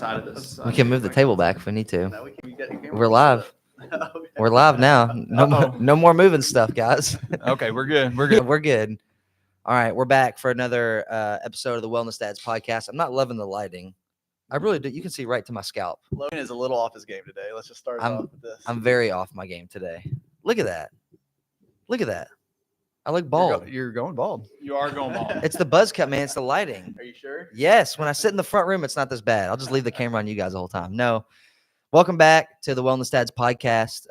side of this. We can move the table back if we need to. No, we can get We're live. We're live now. No more moving stuff, guys. Okay, we're good. We're good. We're good. All right, we're back for another episode of the Wellness Dads podcast. I'm not loving the lighting. I really do. You can see right to my scalp. Logan is a little off his game today. Let's just start off with this. I'm very off my game today. Look at that. Look at that. I look bald. You're going bald. You are going bald. It's the buzz cut, man. It's the lighting. Are you sure? Yes. When I sit in the front room, it's not this bad. I'll just leave the camera on you guys the whole time. No. Welcome back to the Wellness Dads podcast.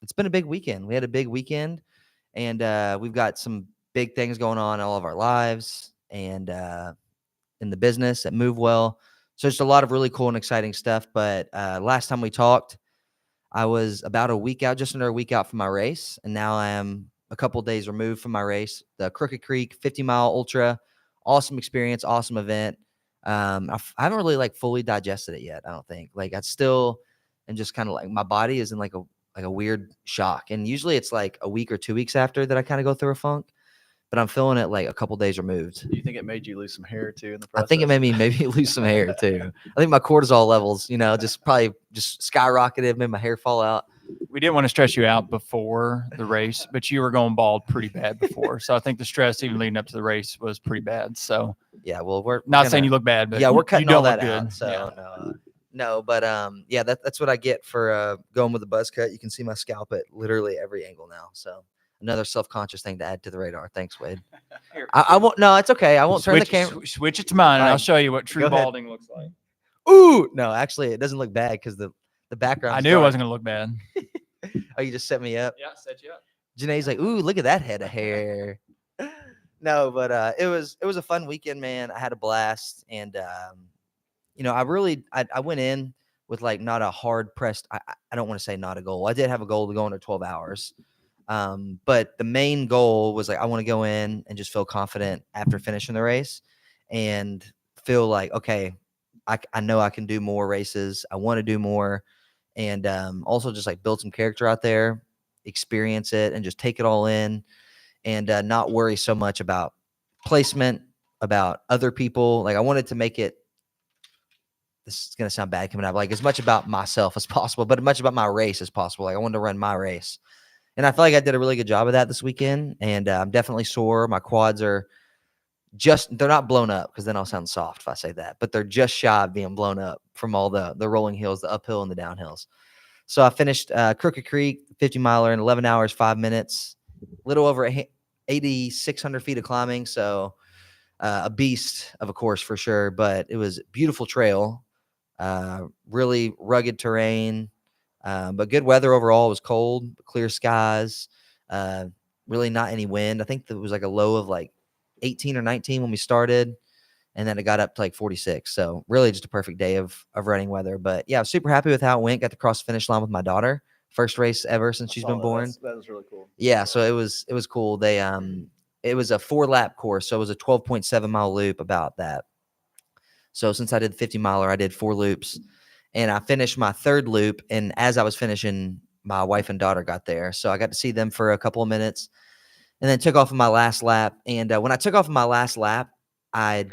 It's been a big weekend. We had a big weekend, and we've got some big things going on in all of our lives and in the business at Move Well. So it's a lot of really cool and exciting stuff. But last time we talked, I was about a week out, just under a week out from my race, and now I am a couple of days removed from my race, the Crooked Creek 50-mile ultra. Awesome experience, awesome event. I haven't really fully digested it yet. I don't think. I still am just kind of my body is in like a weird shock, and usually it's like a week or 2 weeks after that I kind of go through a funk. But I'm feeling it a couple days removed. Do you think it made you lose some hair too in the process? I think it made me maybe lose some hair too. I think my cortisol levels, just skyrocketed, made my hair fall out. We didn't want to stress you out before the race, but you were going bald pretty bad before. So I think the stress even leading up to the race was pretty bad. So yeah, well, we're not saying you look bad, but yeah, we're cutting you all don't that look out. good. So Yeah. no, but yeah, that's what I get for going with a buzz cut. You can see my scalp at literally every angle now. So another self-conscious thing to add to the radar. Thanks, Wade. I won't. No, it's okay. I won't turn the camera. Switch it to mine, and I'll Fine. show you what true Go ahead. balding looks like. Ooh, no, actually, it doesn't look bad because the background. I knew it wasn't going to look bad. Oh, you just set me up. Yeah, set you up. Janae's like, ooh, look at that head of hair. No, but it was a fun weekend, man. I had a blast, and I went in with not a hard pressed. I don't want to say not a goal. I did have a goal to go under 12 hours, but the main goal was I want to go in and just feel confident after finishing the race, and feel like okay, I know I can do more races. I want to do more, and also just build some character out there, experience it, and just take it all in, and not worry so much about placement, about other people. I wanted to make it, this is going to sound bad coming out, as much about myself as possible, but as much about my race as possible. I wanted to run my race. And I feel like I did a really good job of that this weekend. And I'm definitely sore. My quads are they're not blown up, because then I'll sound soft if I say that, but they're just shy of being blown up from all the rolling hills, the uphill and the downhills. So I finished Crooked Creek 50-miler in 11 hours, 5 minutes, a little over 8,600 feet of climbing. So a beast of a course for sure, but it was a beautiful trail, really rugged terrain, but good weather overall. It was cold, clear skies, really not any wind. I think there was a low of 18 or 19 when we started, and then it got up to 46. So really just a perfect day of running weather. But yeah, I was super happy with how it went. Got to cross the finish line with my daughter. First race ever since she's been born. That was really cool. Yeah, so it was cool. They it was a 4-lap course, so it was a 12.7-mile loop, about that. So since I did the 50-miler, I did 4 loops, and I finished my 3rd loop. And as I was finishing, my wife and daughter got there, so I got to see them for a couple of minutes, and then took off on my last lap. And when I took off on my last lap, I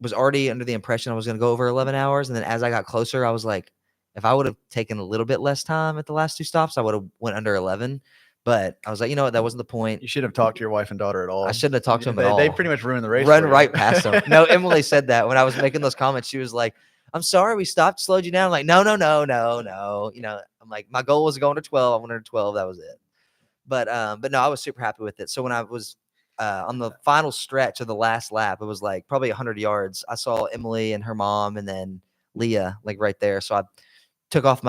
was already under the impression I was going to go over 11 hours. And then as I got closer, I was like, if I would have taken a little bit less time at the last 2 stops, I would have went under 11. But I was like, you know what? That wasn't the point. You shouldn't have talked to your wife and daughter at all. I shouldn't have talked to them at all. They pretty much ruined the race. Run for you. right past them. No, Emily said that when I was making those comments. She was like, I'm sorry we stopped, slowed you down. I'm like, no. I'm like, my goal was to go under 12. I went under 12. That was it. But no, I was super happy with it. So when I was on the final stretch of the last lap, it was probably 100 yards. I saw Emily and her mom, and then Leah right there. So I took off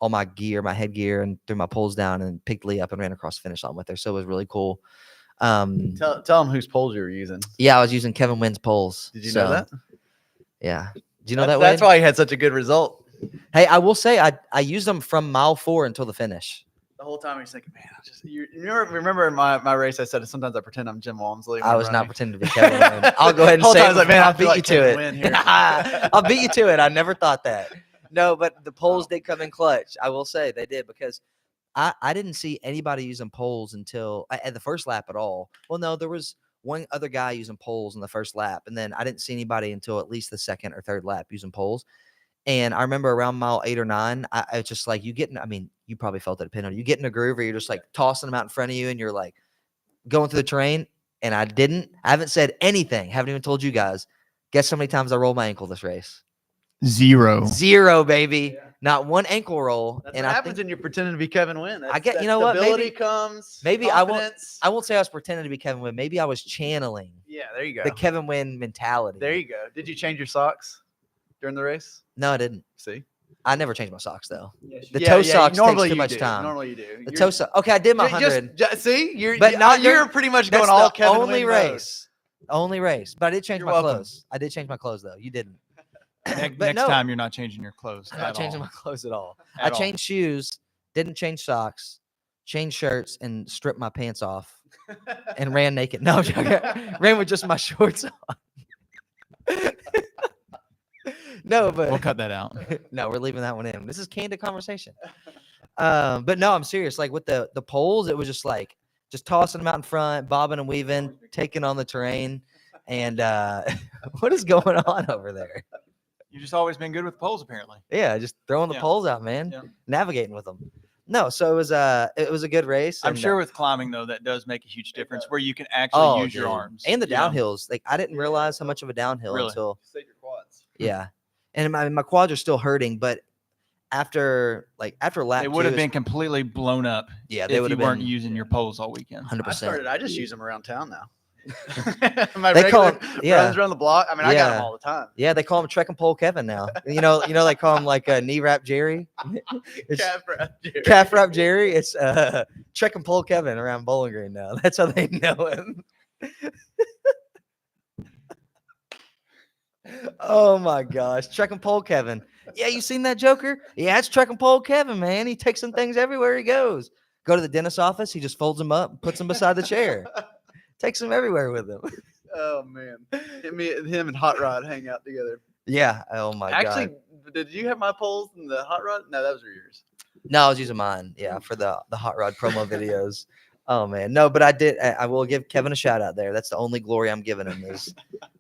all my gear, my headgear, and threw my poles down and picked Leah up and ran across the finish line with her. So it was really cool. Tell them whose poles you were using. Yeah, I was using Kevin Wynn's poles. Did you know that? Yeah. Do you know that? That's Wade? why he had such a good result. Hey, I will say I used them from mile 4 until the finish. The whole time he's thinking, man, you remember in my race, I said sometimes I pretend I'm Jim Walmsley. I was not pretending to be Kevin Wynn. I'll go ahead and The whole say time I was like, man, I'll I feel beat you like to Kevin it. Wynn here. I'll beat you to it. I never thought that. No, but the poles did come in clutch. I will say they did, because I didn't see anybody using poles until at the first lap at all. Well, no, there was one other guy using poles in the first lap. And then I didn't see anybody until at least the second or third lap using poles. And I remember around mile 8 or 9, I just like you getting, I mean, you probably felt it depending on you get in a groove where you're just like tossing them out in front of you and you're like going through the terrain. And I haven't said anything. Haven't even told you guys. Guess how many times I rolled my ankle this race? 0. 0, baby. Yeah. Not one ankle roll. That's and what I happens think when you're pretending to be Kevin Wynn. I get- you know what, Stability maybe- comes. maybe I won't- confidence. I won't say I was pretending to be Kevin Wynn. Maybe I was channeling Yeah, there you go. the Kevin Wynn mentality. There you go. Did you change your socks during the race? No, I didn't. See, I never changed my socks though. The Yeah, toe yeah, socks normally takes too you much do. time. Normally you do. The toe sock. Okay, I did my 100. See, you're But not you're during- pretty much That's going all the Kevin only Wynn mode. race. Only race. But I did change You're my welcome. clothes. I did change my clothes though. You didn't. Next But no. time, you're not changing your clothes. I'm not at changing all. my clothes at all. At I all. changed shoes, didn't change socks, changed shirts, and stripped my pants off and ran naked. No, I'm joking. Ran with just my shorts on. No, but We'll cut that out. no, we're leaving that one in. This is candid conversation. But no, I'm serious. Like with the poles, it was just like just tossing them out in front, bobbing and weaving, taking on the terrain. And what is going on over there? You've just always been good with poles, apparently. Yeah, just throwing the Yeah. poles out, man. Yeah. Navigating with them. No, so it was a good race. I'm and, sure with climbing though, that does make a huge difference where you can actually use your dude. arms and the you know? downhills. Like I didn't realize how much of a downhill Really? until Save your quads. yeah. And my quads are still hurting, but after lap They would have 2 been completely blown up yeah, they if would you have weren't been using your poles all weekend. 100%. I just use them around town now. My They call regular 'em- yeah. runs around the block. I mean, I got Yeah. them all the time. Yeah, they call him Trek and Pole Kevin now. You know, they call him like knee wrap Jerry. It's Calf wrap, Jerry. calf wrap Jerry. It's Trek and Pole Kevin around Bowling Green now. That's how they know him. Oh my gosh, Trek and Pole Kevin. Yeah, you seen that Joker? Yeah, it's Trek and Pole Kevin, man. He takes some things everywhere he goes. Go to the dentist's office, he just folds them up, and puts them beside the chair. Takes them everywhere with him. Oh man, him and Hot Rod hang out together. Yeah. Oh my Actually, god. did you have my poles in the Hot Rod? No, those were yours. No, I was using mine. Yeah, for the Hot Rod promo videos. Oh man, no, but I did. I will give Kevin a shout out there. That's the only glory I'm giving him is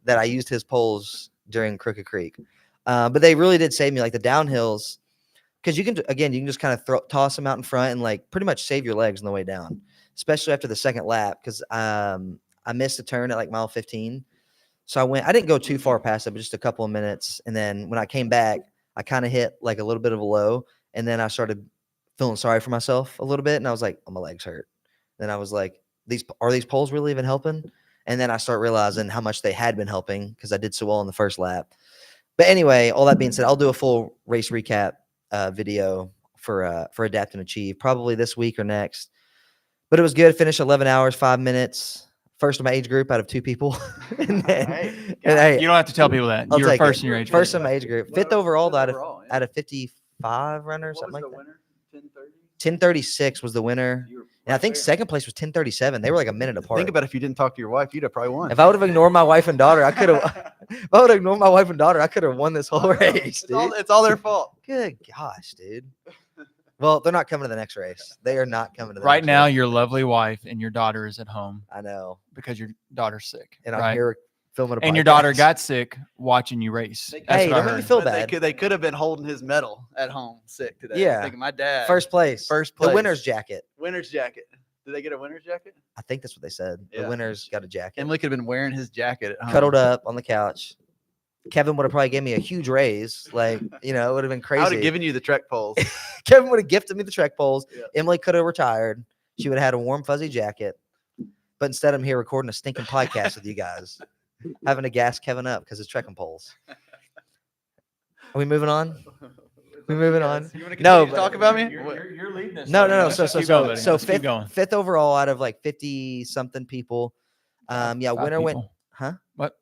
that I used his poles during Crooked Creek. But they really did save me, like the downhills, because you can just kind of toss them out in front and like pretty much save your legs on the way down, especially after the second lap. Because I missed a turn at like mile 15, so I didn't go too far past it, but just a couple of minutes. And then when I came back, I kind of hit like a little bit of a low, and then I started feeling sorry for myself a little bit, and I was like, oh, my legs hurt. Then I was like, these poles really even helping? And then I start realizing how much they had been helping because I did so well in the first lap. But anyway, all that being said, I'll do a full race recap video for Adapt and Achieve probably this week or next. But it was good. Finished 11 hours, 5 minutes. First in my age group out of 2 people. and then, Hey, and hey, You don't have to tell people that. I'll You're take first it. in your age. First group. in my age group. What Fifth was- overall what out was of overall, yeah. out of 55 runners, What something was like the that. winner? 10:30. 1036 was the winner. You were And I right think there. second place was 1037. They were like a minute apart. Think about if you didn't talk to your wife, you'd have probably won. If I would have ignored my wife and daughter, I could have. If I would have ignored my wife and daughter, I could have won this whole race, dude. it's all their fault. Good gosh, dude. Well, they're not coming to the next race. They are not coming to the Right next now, race. your lovely wife and your daughter is at home I know, because your daughter's sick. and I'm right? here filming a And your daughter podcast. got sick watching you race. They- That's Hey, what I don't make me heard. feel But bad. They could have been holding his medal at home sick today. Yeah. Thinking my dad. first place. First The place. winner's jacket. Winner's jacket. Did they get a winner's jacket? I think that's what they said. The Yeah. winner's got a jacket. Emily could have been wearing his jacket at home. Cuddled up on the couch. Kevin would have probably given me a huge raise. Like, it would have been I would crazy. have given you the Trek poles. Kevin would have gifted me the Trek poles. Yeah. Emily could have retired. She would have had a warm, fuzzy jacket. But instead, I'm here recording a stinking podcast with you guys, having to gas Kevin up because it's trekking poles. Are we moving on? We moving on? You want to No, to but- talk about me? You're leading this. No, so no, no. let's So, just so, keep going, so, buddy. so Let's keep going. fifth overall out of like 50 something people. Yeah, 5 winner went, people. huh? What?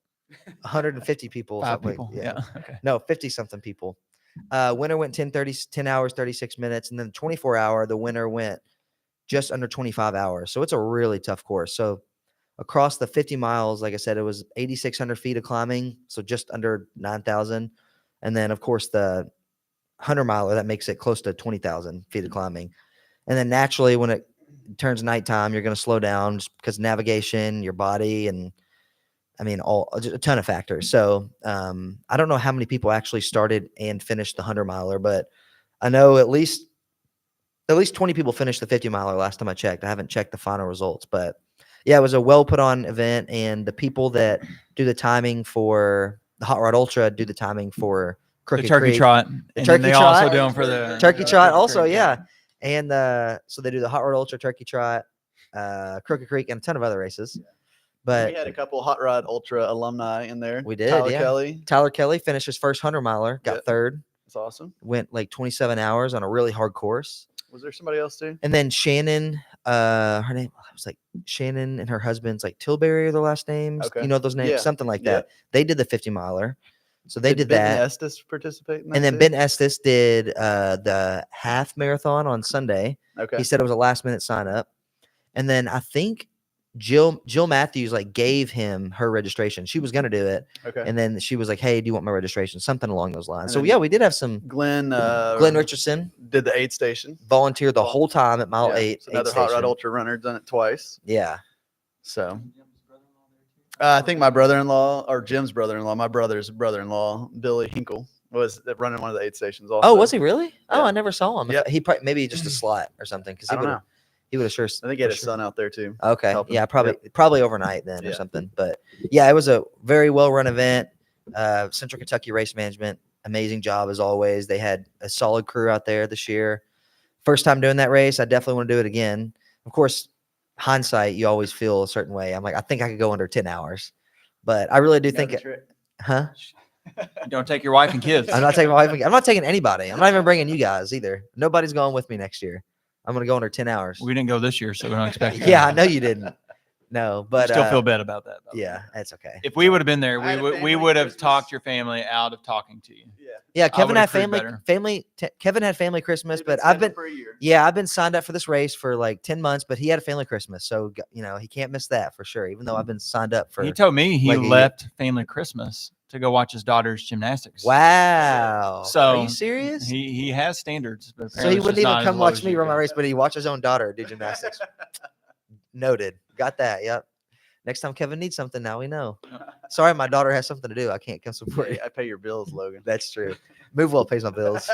150 people. 5 something people. like- Yeah. Okay. No, 50 something people. Winner went 10 hours, 36 minutes. And then 24 hour, the winner went just under 25 hours. So it's a really tough course. So across the 50 miles, like I said, it was 8,600 feet of climbing. So just under 9,000. And then, of course, the 100 miler, that makes it close to 20,000 feet of climbing. And then naturally, when it turns nighttime, you're going to slow down just because navigation, your body, and I mean, just a ton of factors. So I don't know how many people actually started and finished the 100-miler, but I know at least 20 people finished the 50-miler last time I checked. I haven't checked the final results, but yeah, it was a well put on event, and the people that do the timing for the Hot Rod Ultra do the timing for The Crooked turkey Creek. trot. The And then turkey they also trot. do them for the Turkey trot Crooked also, Creek, yeah. And so they do the Hot Rod Ultra, Turkey Trot, Crooked Creek, and a ton of other races. But we had a couple Hot Rod Ultra alumni in there. We did, Tyler yeah. Kelly. Tyler Kelly finished his first 100-miler, got Yep. third, That's awesome. went like 27 hours on a really hard course. Was there somebody else too? And then Shannon, her name was like Shannon, and her husband's like Tilbury are their last names. Okay. You know those names, Yeah. something like Yeah. that. They did the 50-miler. So they did Ben that. Estes participate in that And then too? Ben Estes did the half marathon on Sunday. Okay. He said it was a last minute sign up. And then I think Jill Matthews like gave him her registration. She was gonna do it. Okay. And then she was like, "Hey, do you want my registration?" Something along those lines. And So then yeah, we did have some. Glenn Richardson did the aid station. volunteered the whole time at mile Yeah, 8. it's another aid Hot Rod station. Ultra runner, done it twice. Yeah. So I think my brother-in-law or Jim's brother-in-law, my brother's brother-in-law, Billy Hinkle, was running one of the aid stations also. Oh, was he really? Oh, Yeah. I never saw him. Yep. He probably maybe just a slot or something because I he don't would know. have sure. I think he had for his sure. son out there too. Okay. helping. Yeah, probably overnight then or Yeah. something. But yeah, it was a very well run event. Central Kentucky Race Management, amazing job as always. They had a solid crew out there this year. First time doing that race, I definitely want to do it again. Of course, hindsight, you always feel a certain way. I'm like, I think I could go under 10 hours, but I really do think, huh? Don't take your wife and kids. I'm not taking my wife. I'm not taking anybody. I'm not even bringing you guys either. Nobody's going with me next year. I'm gonna go under 10 hours. We didn't go this year, so we don't expect. Yeah, I know you didn't. No, but Still feel bad about that. Though. yeah, that's okay. If we would have been there, I had a we family would have Christmas. talked your family out of talking to you. Yeah. Yeah, Kevin would've had accrued family. better. Kevin had family Christmas, They've but I've been scheduled for a year. I've been signed up for this race for like 10 months, but he had a family Christmas, so he can't miss that for sure. Even though I've been signed up for. He told me he like a year. left family Christmas to go watch his daughter's gymnastics. Wow. So, are you serious? He has standards. But So he apparently it's wouldn't just not even as come low watch as me you run my guys. race, but he watched his own daughter do gymnastics. Noted. Got that. Yep. Next time Kevin needs something, now we know. Sorry, my daughter has something to do. I can't come support you. I pay your bills, Logan. That's true. Move Well pays my bills.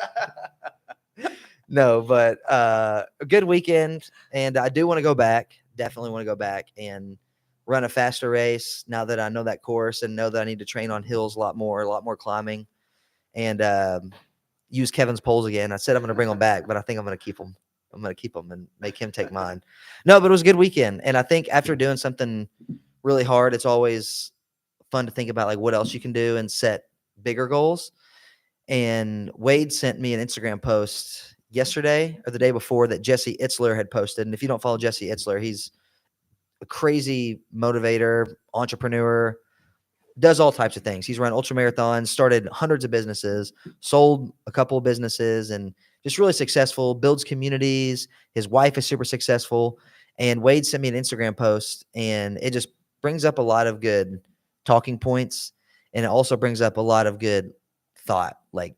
No, but a good weekend, and I do want to go back. Definitely want to go back and run a faster race now that I know that course and know that I need to train on hills a lot more climbing, and use Kevin's poles again. I said I'm going to bring them back, but I think I'm going to keep them. I'm going to keep them and make him take mine. No, but it was a good weekend, and I think after doing something really hard, it's always fun to think about like what else you can do and set bigger goals. And Wade sent me an Instagram post yesterday or the day before that Jesse Itzler had posted. And if you don't follow Jesse Itzler, he's a crazy motivator, entrepreneur, does all types of things. He's run ultra marathons, started hundreds of businesses, sold a couple of businesses, and just really successful, builds communities. His wife is super successful. And Wade sent me an Instagram post, and it just brings up a lot of good talking points. And it also brings up a lot of good thought. Like,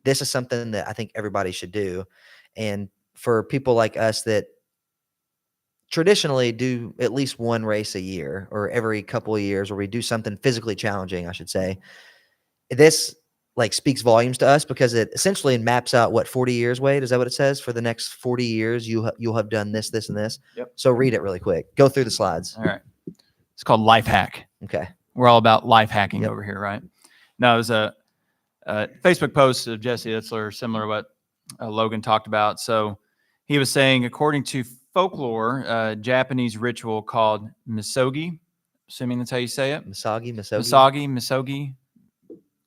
this is something that I think everybody should do. And for people like us that traditionally do at least one race a year or every couple of years, where we do something physically challenging, I should say, this like speaks volumes to us because it essentially maps out what 40 years, Wade, is that what it says? For the next 40 years, you'll have done this, this, and this. Yep. So read it really quick. Go through the slides. All right. It's called Life Hack. Okay. We're all about life hacking Yep. over here, right? No, it was a Facebook post of Jesse Itzler, similar to what Logan talked about. So he was saying, according to folklore, a Japanese ritual called misogi, assuming that's how you say it. Misogi. Misogi,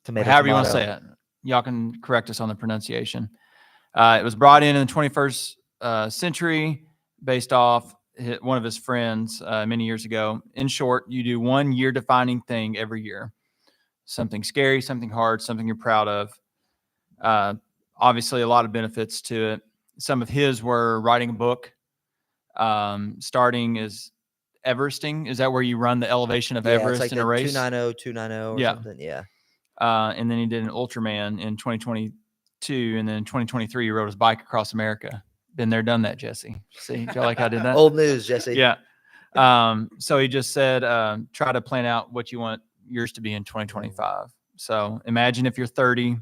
Tomato, however you want to tomato. say it. Y'all can correct us on the pronunciation. It was brought in the 21st century based off one of his friends many years ago. In short, you do one year-defining thing every year. Something scary, something hard, something you're proud of. Obviously, a lot of benefits to it. Some of his were writing a book, starting as Everesting. Is that where you run the elevation of Yeah, Everest it's like in a race? 290 or Yeah. something. Yeah. And then he did an Ultraman in 2022. And then in 2023, he rode his bike across America Been there, done that, Jesse. See, do you like how I did that? Old news, Jesse. Yeah. So he just said, try to plan out what you want yours to be in 2025. So imagine if you're 30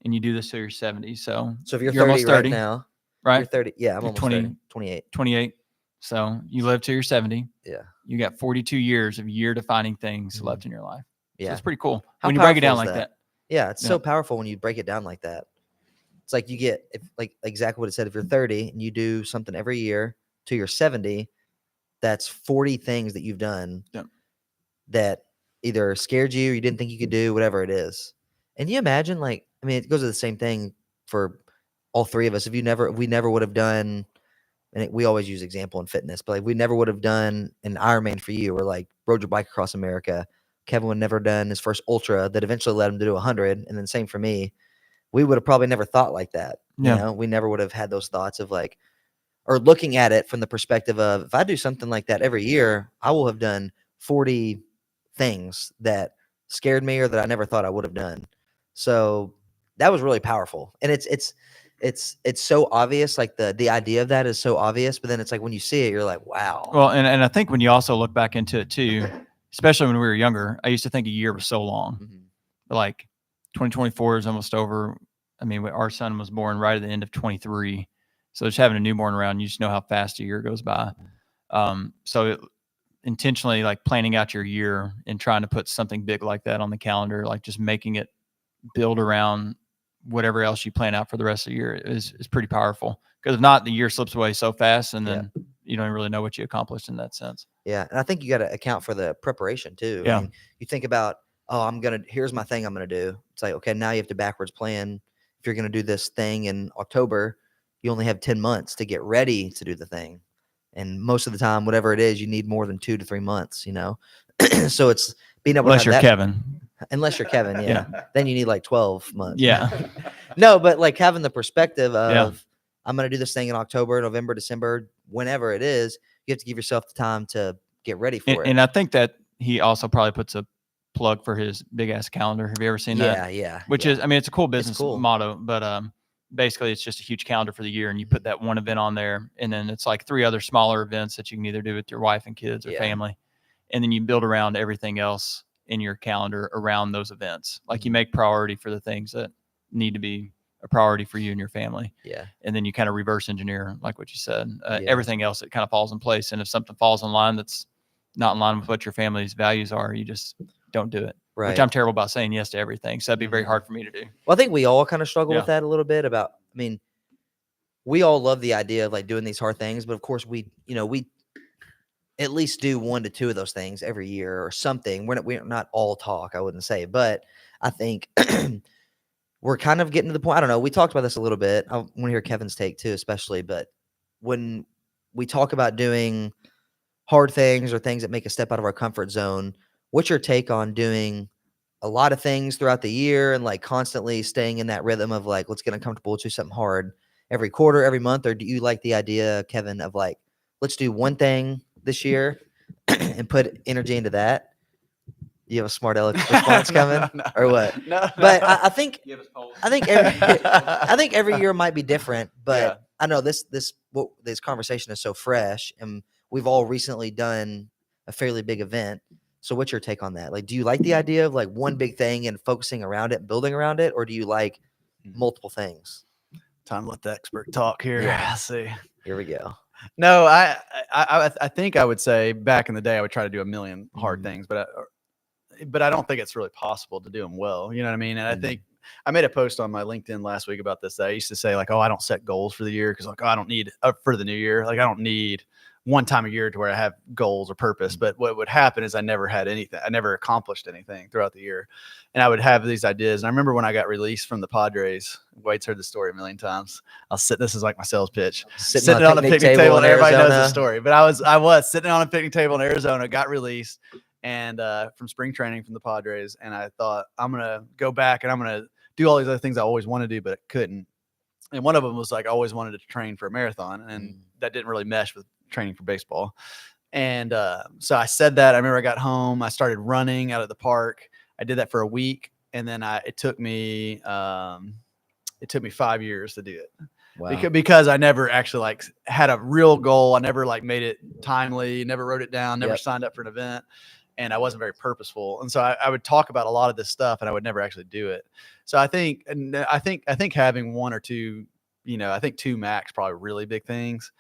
and you do this till you're 70. So So if you're You're 30, almost right 30, now, right? you're 30. Yeah, I'm You're almost 20 30. 28. 28. So you live till you're 70. Yeah. You got 42 years of year defining things Mhm. left in your life. So Yeah. it's pretty cool How when you break it down powerful like is that. Yeah, it's Yeah. so powerful when you break it down like that. It's like you get like exactly what it said. If you're 30 and you do something every year till you're 70, that's 40 things that you've done Yep. that either scared you or you didn't think you could do, whatever it is. And you imagine, like, I mean, it goes to the same thing for all three of us. If we never would have done, and we always use example in fitness, but like we never would have done an Ironman for you, or like rode your bike across America. Kevin would never done his first ultra that eventually led him to do 100, and then same for me. We would have probably never thought like that. Yeah. You know, we never would have had those thoughts of like, or looking at it from the perspective of, if I do something like that every year, I will have done 40 things that scared me or that I never thought I would have done. So that was really powerful. And it's so obvious. Like the idea of that is so obvious, but then it's like when you see it, you're like, wow. Well, and I think when you also look back into it too, especially when we were younger, I used to think a year was so long. Mhm. But like 2024 is almost over. I mean, our son was born right at the end of 23. So just having a newborn around, you just know how fast a year goes by. Intentionally like planning out your year and trying to put something big like that on the calendar, like just making it build around whatever else you plan out for the rest of the year is pretty powerful. Because if not, the year slips away so fast and then you don't really know what you accomplished in that sense. Yeah. And I think you got to account for the preparation too. Yeah. I mean, you think about, oh, here's my thing I'm going to do. It's like, okay, now you have to backwards plan. If you're going to do this thing in October, you only have 10 months to get ready to do the thing. And most of the time, whatever it is, you need more than 2 to 3 months, you know? So it's being able Unless to you're have that, Kevin. unless you're Kevin. Yeah. Then you need like 12 months. Yeah. No, but like having the perspective of, Yeah. I'm going to do this thing in October, November, December, whenever it is, you have to give yourself the time to get ready for it. And I think that he also probably puts a plug for his big ass calendar. Have you ever seen that? Yeah. Which is, I mean, it's a cool business cool. motto, but basically it's just a huge calendar for the year and you put that one event on there and then it's like 3 other smaller events that you can either do with your wife and kids or family. And then you build around everything else in your calendar around those events. Like you make priority for the things that need to be a priority for you and your family. Yeah. And then you kind of reverse engineer, like what you said, everything else that kind of falls in place. And if something falls in line that's not in line with what your family's values are, you just don't do it. Right. Which I'm terrible about saying yes to everything. So that'd be very hard for me to do. Well, I think we all kind of struggle Yeah. with that a little bit about, I mean, we all love the idea of like doing these hard things, but of course we at least do 1 to 2 of those things every year or something. We're not all talk, I wouldn't say, but I think we're kind of getting to the point. I don't know. We talked about this a little bit. I want to hear Kevin's take too, especially, but when we talk about doing hard things or things that make us step out of our comfort zone, what's your take on doing a lot of things throughout the year and like constantly staying in that rhythm of like, let's get uncomfortable, let's do something hard every quarter, every month? Or do you like the idea, Kevin, of like, let's do one thing this year and put energy into that? You have a smart aleck response coming or what? No. But I think every year might be different, but I know this conversation is so fresh and we've all recently done a fairly big event. So what's your take on that? Like, do you like the idea of like one big thing and focusing around it, building around it, or do you like multiple things? Time to let the expert talk here. Yeah. Let's see. Here we go. No, I think I would say back in the day I would try to do a million hard things, but I don't think it's really possible to do them well. You know what I mean? And I think I made a post on my LinkedIn last week about this. I used to say like, oh, I don't set goals for the year because like, oh, I don't need for the new year. Like I don't need one time a year to where I have goals or purpose. But what would happen is I never had anything. I never accomplished anything throughout the year. And I would have these ideas. And I remember when I got released from the Padres, Wade's heard the story a million times. This is like my sales pitch. Sitting on a picnic table and everybody knows the story. But I was sitting on a picnic table in Arizona, got released and from spring training from the Padres. And I thought, I'm going to go back and I'm going to do all these other things I always wanted to do, but I couldn't. And one of them was like, I always wanted to train for a marathon. And that didn't really mesh with training for baseball. And so I said that. I remember I got home. I started running out of the park. I did that for a week. And then it took me it took me 5 years to do it. Wow. Because I never actually like had a real goal. I never like made it timely, never wrote it down, never Yep. signed up for an event, and I wasn't very purposeful. And so I would talk about a lot of this stuff and I would never actually do it. So I think having one or two, I think two max, probably really big things,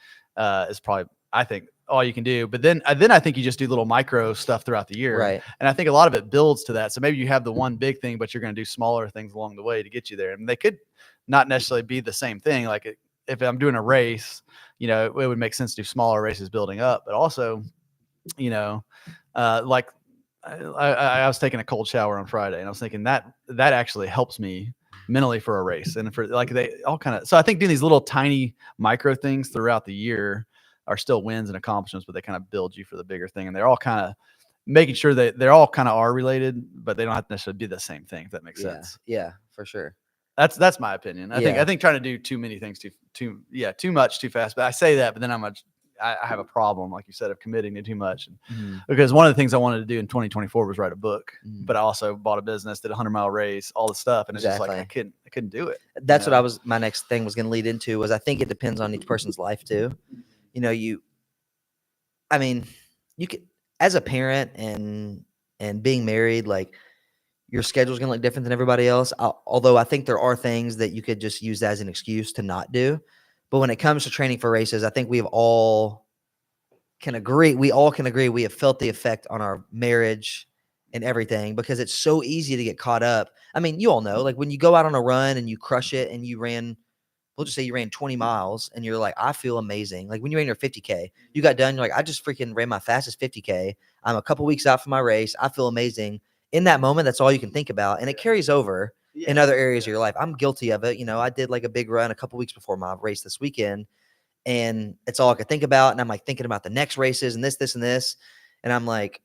is probably, I think, all you can do. But then I think you just do little micro stuff throughout the year. Right. And I think a lot of it builds to that. So maybe you have the one big thing, but you're going to do smaller things along the way to get you there. And they could not necessarily be the same thing. Like if I'm doing a race, it would make sense to do smaller races building up, but also, like I was taking a cold shower on Friday and I was thinking that actually helps me mentally for a race. And for like, they all kind of, so I think doing these little tiny micro things throughout the year are still wins and accomplishments, but they kind of build you for the bigger thing. And they're all kind of making sure that they're all kind of are related, but they don't have to necessarily be the same thing, if that makes sense. Yeah, for sure. That's my opinion. I think trying to do too many things too much too fast. But I say that, but then I have a problem, like you said, of committing to too much. Because one of the things I wanted to do in 2024 was write a book, but I also bought a business, did a 100-mile race, all this stuff, and it's just like I couldn't do it. That's what my next thing was going to lead into. Was I think it depends on each person's life too. You could, as a parent and being married, like, your schedule is going to look different than everybody else. Although I think there are things that you could just use as an excuse to not do. But when it comes to training for races, I think we all can agree. We have felt the effect on our marriage and everything, because it's so easy to get caught up. I mean, you all know, like when you go out on a run and you crush it and we'll just say you ran 20 miles and you're like, I feel amazing. Like when you ran your 50K, you got done. You're like, I just freaking ran my fastest 50K. I'm a couple weeks out from my race. I feel amazing. In that moment, that's all you can think about. And it carries over in other areas of your life. I'm guilty of it. I did like a big run a couple weeks before my race this weekend, and it's all I could think about. And I'm like thinking about the next races and this, and this. And I'm like,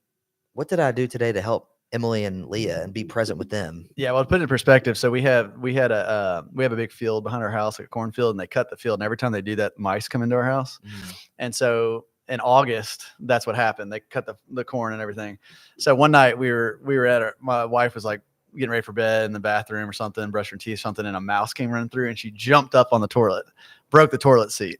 what did I do today to help Emily and Leah and be present with them? Yeah. Well, to put it in perspective, so we have a big field behind our house, like a cornfield, and they cut the field. And every time they do that, mice come into our house. And so in August, that's what happened. They cut the corn and everything. So one night we were my wife was like getting ready for bed in the bathroom or something, brushing her teeth, something, and a mouse came running through and she jumped up on the toilet, broke the toilet seat.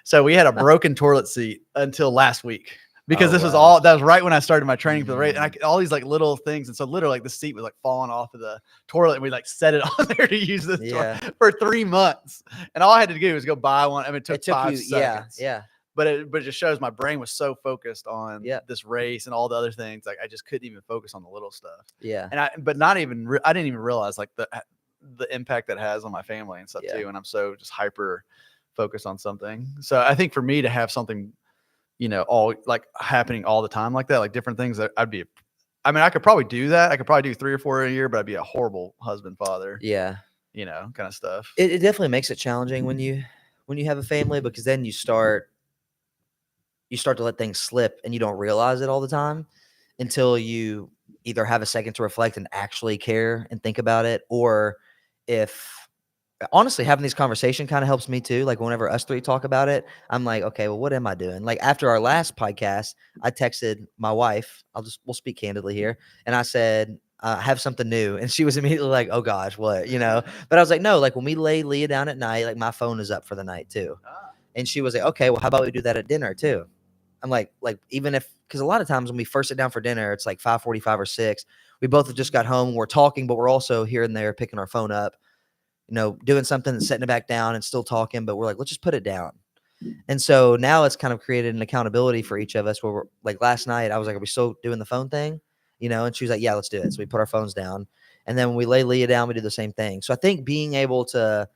So we had a broken toilet seat until last week, because that was right when I started my training for the race. And all these like little things. And so literally like the seat was like falling off of the toilet, and we like set it on there to use this toilet for 3 months. And all I had to do was go buy one. I mean, it took 5 seconds. Yeah. But it just shows my brain was so focused on this race and all the other things. Like I just couldn't even focus on the little stuff. Yeah. And I didn't even realize like the impact that has on my family and stuff too. And I'm so just hyper focused on something. So I think for me to have something, all like happening all the time like that, like different things, that I could probably do that. I could probably do 3 or 4 a year, but I'd be a horrible husband, father. Yeah. Kind of stuff. It definitely makes it challenging when you have a family, because then you start to let things slip and you don't realize it all the time until you either have a second to reflect and actually care and think about it. Or if honestly, having these conversations kind of helps me too. Like whenever us three talk about it, I'm like, okay, well, what am I doing? Like after our last podcast, I texted my wife. We'll speak candidly here. And I said, I have something new. And she was immediately like, oh gosh, what, but I was like, no, like when we lay Leah down at night, like my phone is up for the night too. And she was like, okay, well, how about we do that at dinner too? I'm like even if, because a lot of times when we first sit down for dinner, it's like 5:45 or 6. We both have just got home. We're talking, but we're also here and there picking our phone up, doing something and setting it back down and still talking. But we're like, let's just put it down. And so now it's kind of created an accountability for each of us where we're like, last night I was like, are we still doing the phone thing? And she was like, yeah, let's do it. So we put our phones down. And then when we lay Leah down, we do the same thing. So I think being able to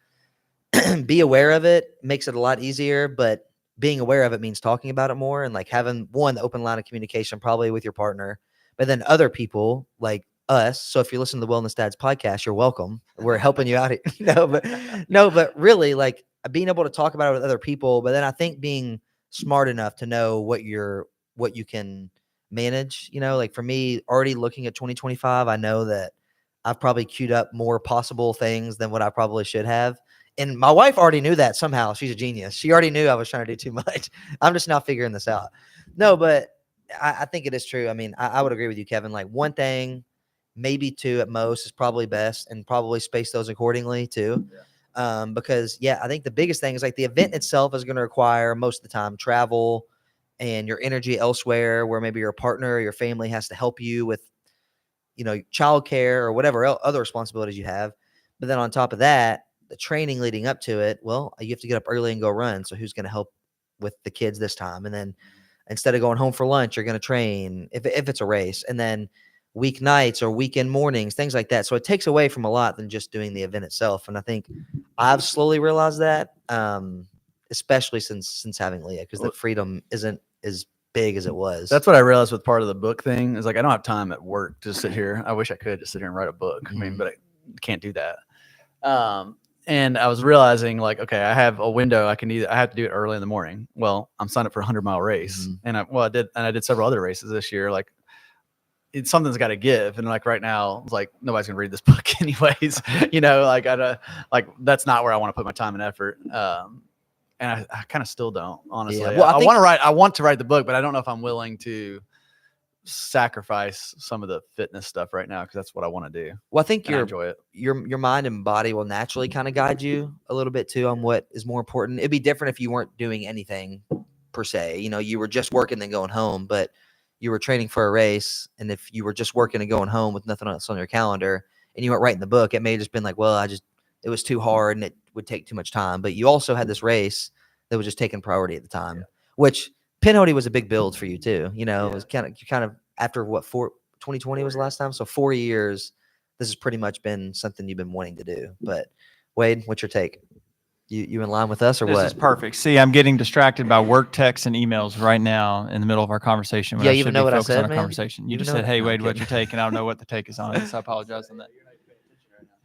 be aware of it makes it a lot easier, but being aware of it means talking about it more and like having the open line of communication, probably with your partner, but then other people like us. So if you listen to the Wellness Dads podcast, you're welcome. We're helping you out here. But really like being able to talk about it with other people, but then I think being smart enough to know what you can manage, like for me, already looking at 2025, I know that I've probably queued up more possible things than what I probably should have. And my wife already knew that somehow. She's a genius. She already knew I was trying to do too much. I'm just now figuring this out. No, but I think it is true. I mean, I would agree with you, Kevin. Like one thing, maybe 2 at most is probably best, and probably space those accordingly too. Because I think the biggest thing is like the event itself is going to require most of the time travel and your energy elsewhere, where maybe your partner or your family has to help you with, childcare or whatever other responsibilities you have. But then on top of that, the training leading up to it, well, you have to get up early and go run. So who's going to help with the kids this time? And then instead of going home for lunch, you're going to train if it's a race, and then weeknights or weekend mornings, things like that. So it takes away from a lot than just doing the event itself. And I think I've slowly realized that, especially since having Leah, because the freedom isn't as big as it was. That's what I realized with part of the book thing is like, I don't have time at work to sit here. I wish I could just sit here and write a book. I mean, but I can't do that. And I was realizing like, okay, I have a window. I have to do it early in the morning. Well, I'm signed up for a 100-mile race. And I did several other races this year. Like something's got to give. And like right now, it's like, nobody's gonna read this book anyways, like that's not where I want to put my time and effort. And I kind of still don't, honestly. Yeah. Well, I want to write the book, but I don't know if I'm willing to sacrifice some of the fitness stuff right now, because that's what I want to do. Well, I think I enjoy it. your mind and body will naturally kind of guide you a little bit too on what is more important. It'd be different if you weren't doing anything per se. You were just working and going home, but you were training for a race. And if you were just working and going home with nothing else on your calendar and you weren't writing the book, it may have just been like, well, it was too hard and it would take too much time. But you also had this race that was just taking priority at the time, which Pinhoti was a big build for you too. It was kind of after 2020 was the last time. So 4 years, this has pretty much been something you've been wanting to do. But Wade, what's your take? You in line with us or This what? is perfect. See, I'm getting distracted by work texts and emails right now in the middle of our conversation. When Yeah, I you should even know be what I focused on said, our man? conversation. You You just know said, it? "Hey, No, I'm Wade, what's kidding. your take?" And I don't know what the take is on it, so I apologize on that.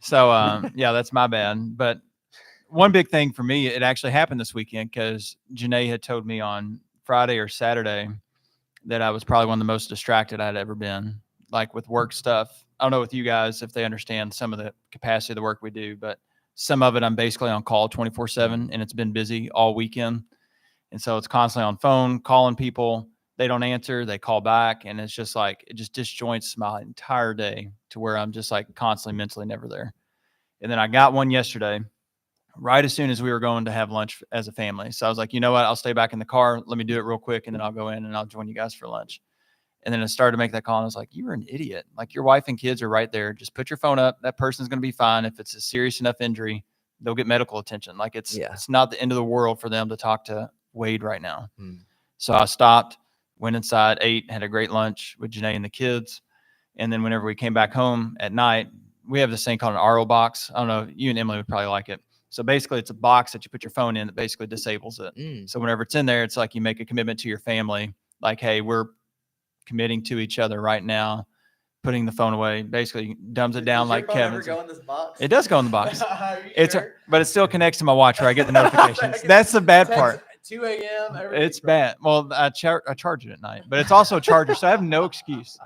So, yeah, that's my bad. But one big thing for me, it actually happened this weekend because Janae had told me on Friday or Saturday that I was probably one of the most distracted I'd ever been, like with work stuff. I don't know with you guys if they understand some of the capacity of the work we do, but some of it I'm basically on call 24/7, and it's been busy all weekend. And so it's constantly on phone, calling people. They don't answer, they call back. And it's just like, it just disjoints my entire day to where I'm just like constantly mentally never there. And then I got one yesterday, right as soon as we were going to have lunch as a family. So I was like, you know what? I'll stay back in the car. Let me do it real quick. And then I'll go in and I'll join you guys for lunch. And then I started to make that call. And I was like, you were an idiot. Like your wife and kids are right there. Just put your phone up. That person's going to be fine. If it's a serious enough injury, they'll get medical attention. Like it's not the end of the world for them to talk to Wade right now. So I stopped, went inside, ate, had a great lunch with Janae and the kids. And then whenever we came back home at night, we have this thing called an RO box. I don't know. You and Emily would probably like it. So basically it's a box that you put your phone in that basically disables it. So whenever it's in there, it's like you make a commitment to your family. Like, hey, we're committing to each other right now, putting the phone away, basically dumbs it down like Kevin. It does go in the box. But it still connects to my watch where I get the notifications. That's the bad part. 2 a.m. It's bad. Well, I charge it at night, but it's also a charger, so I have no excuse.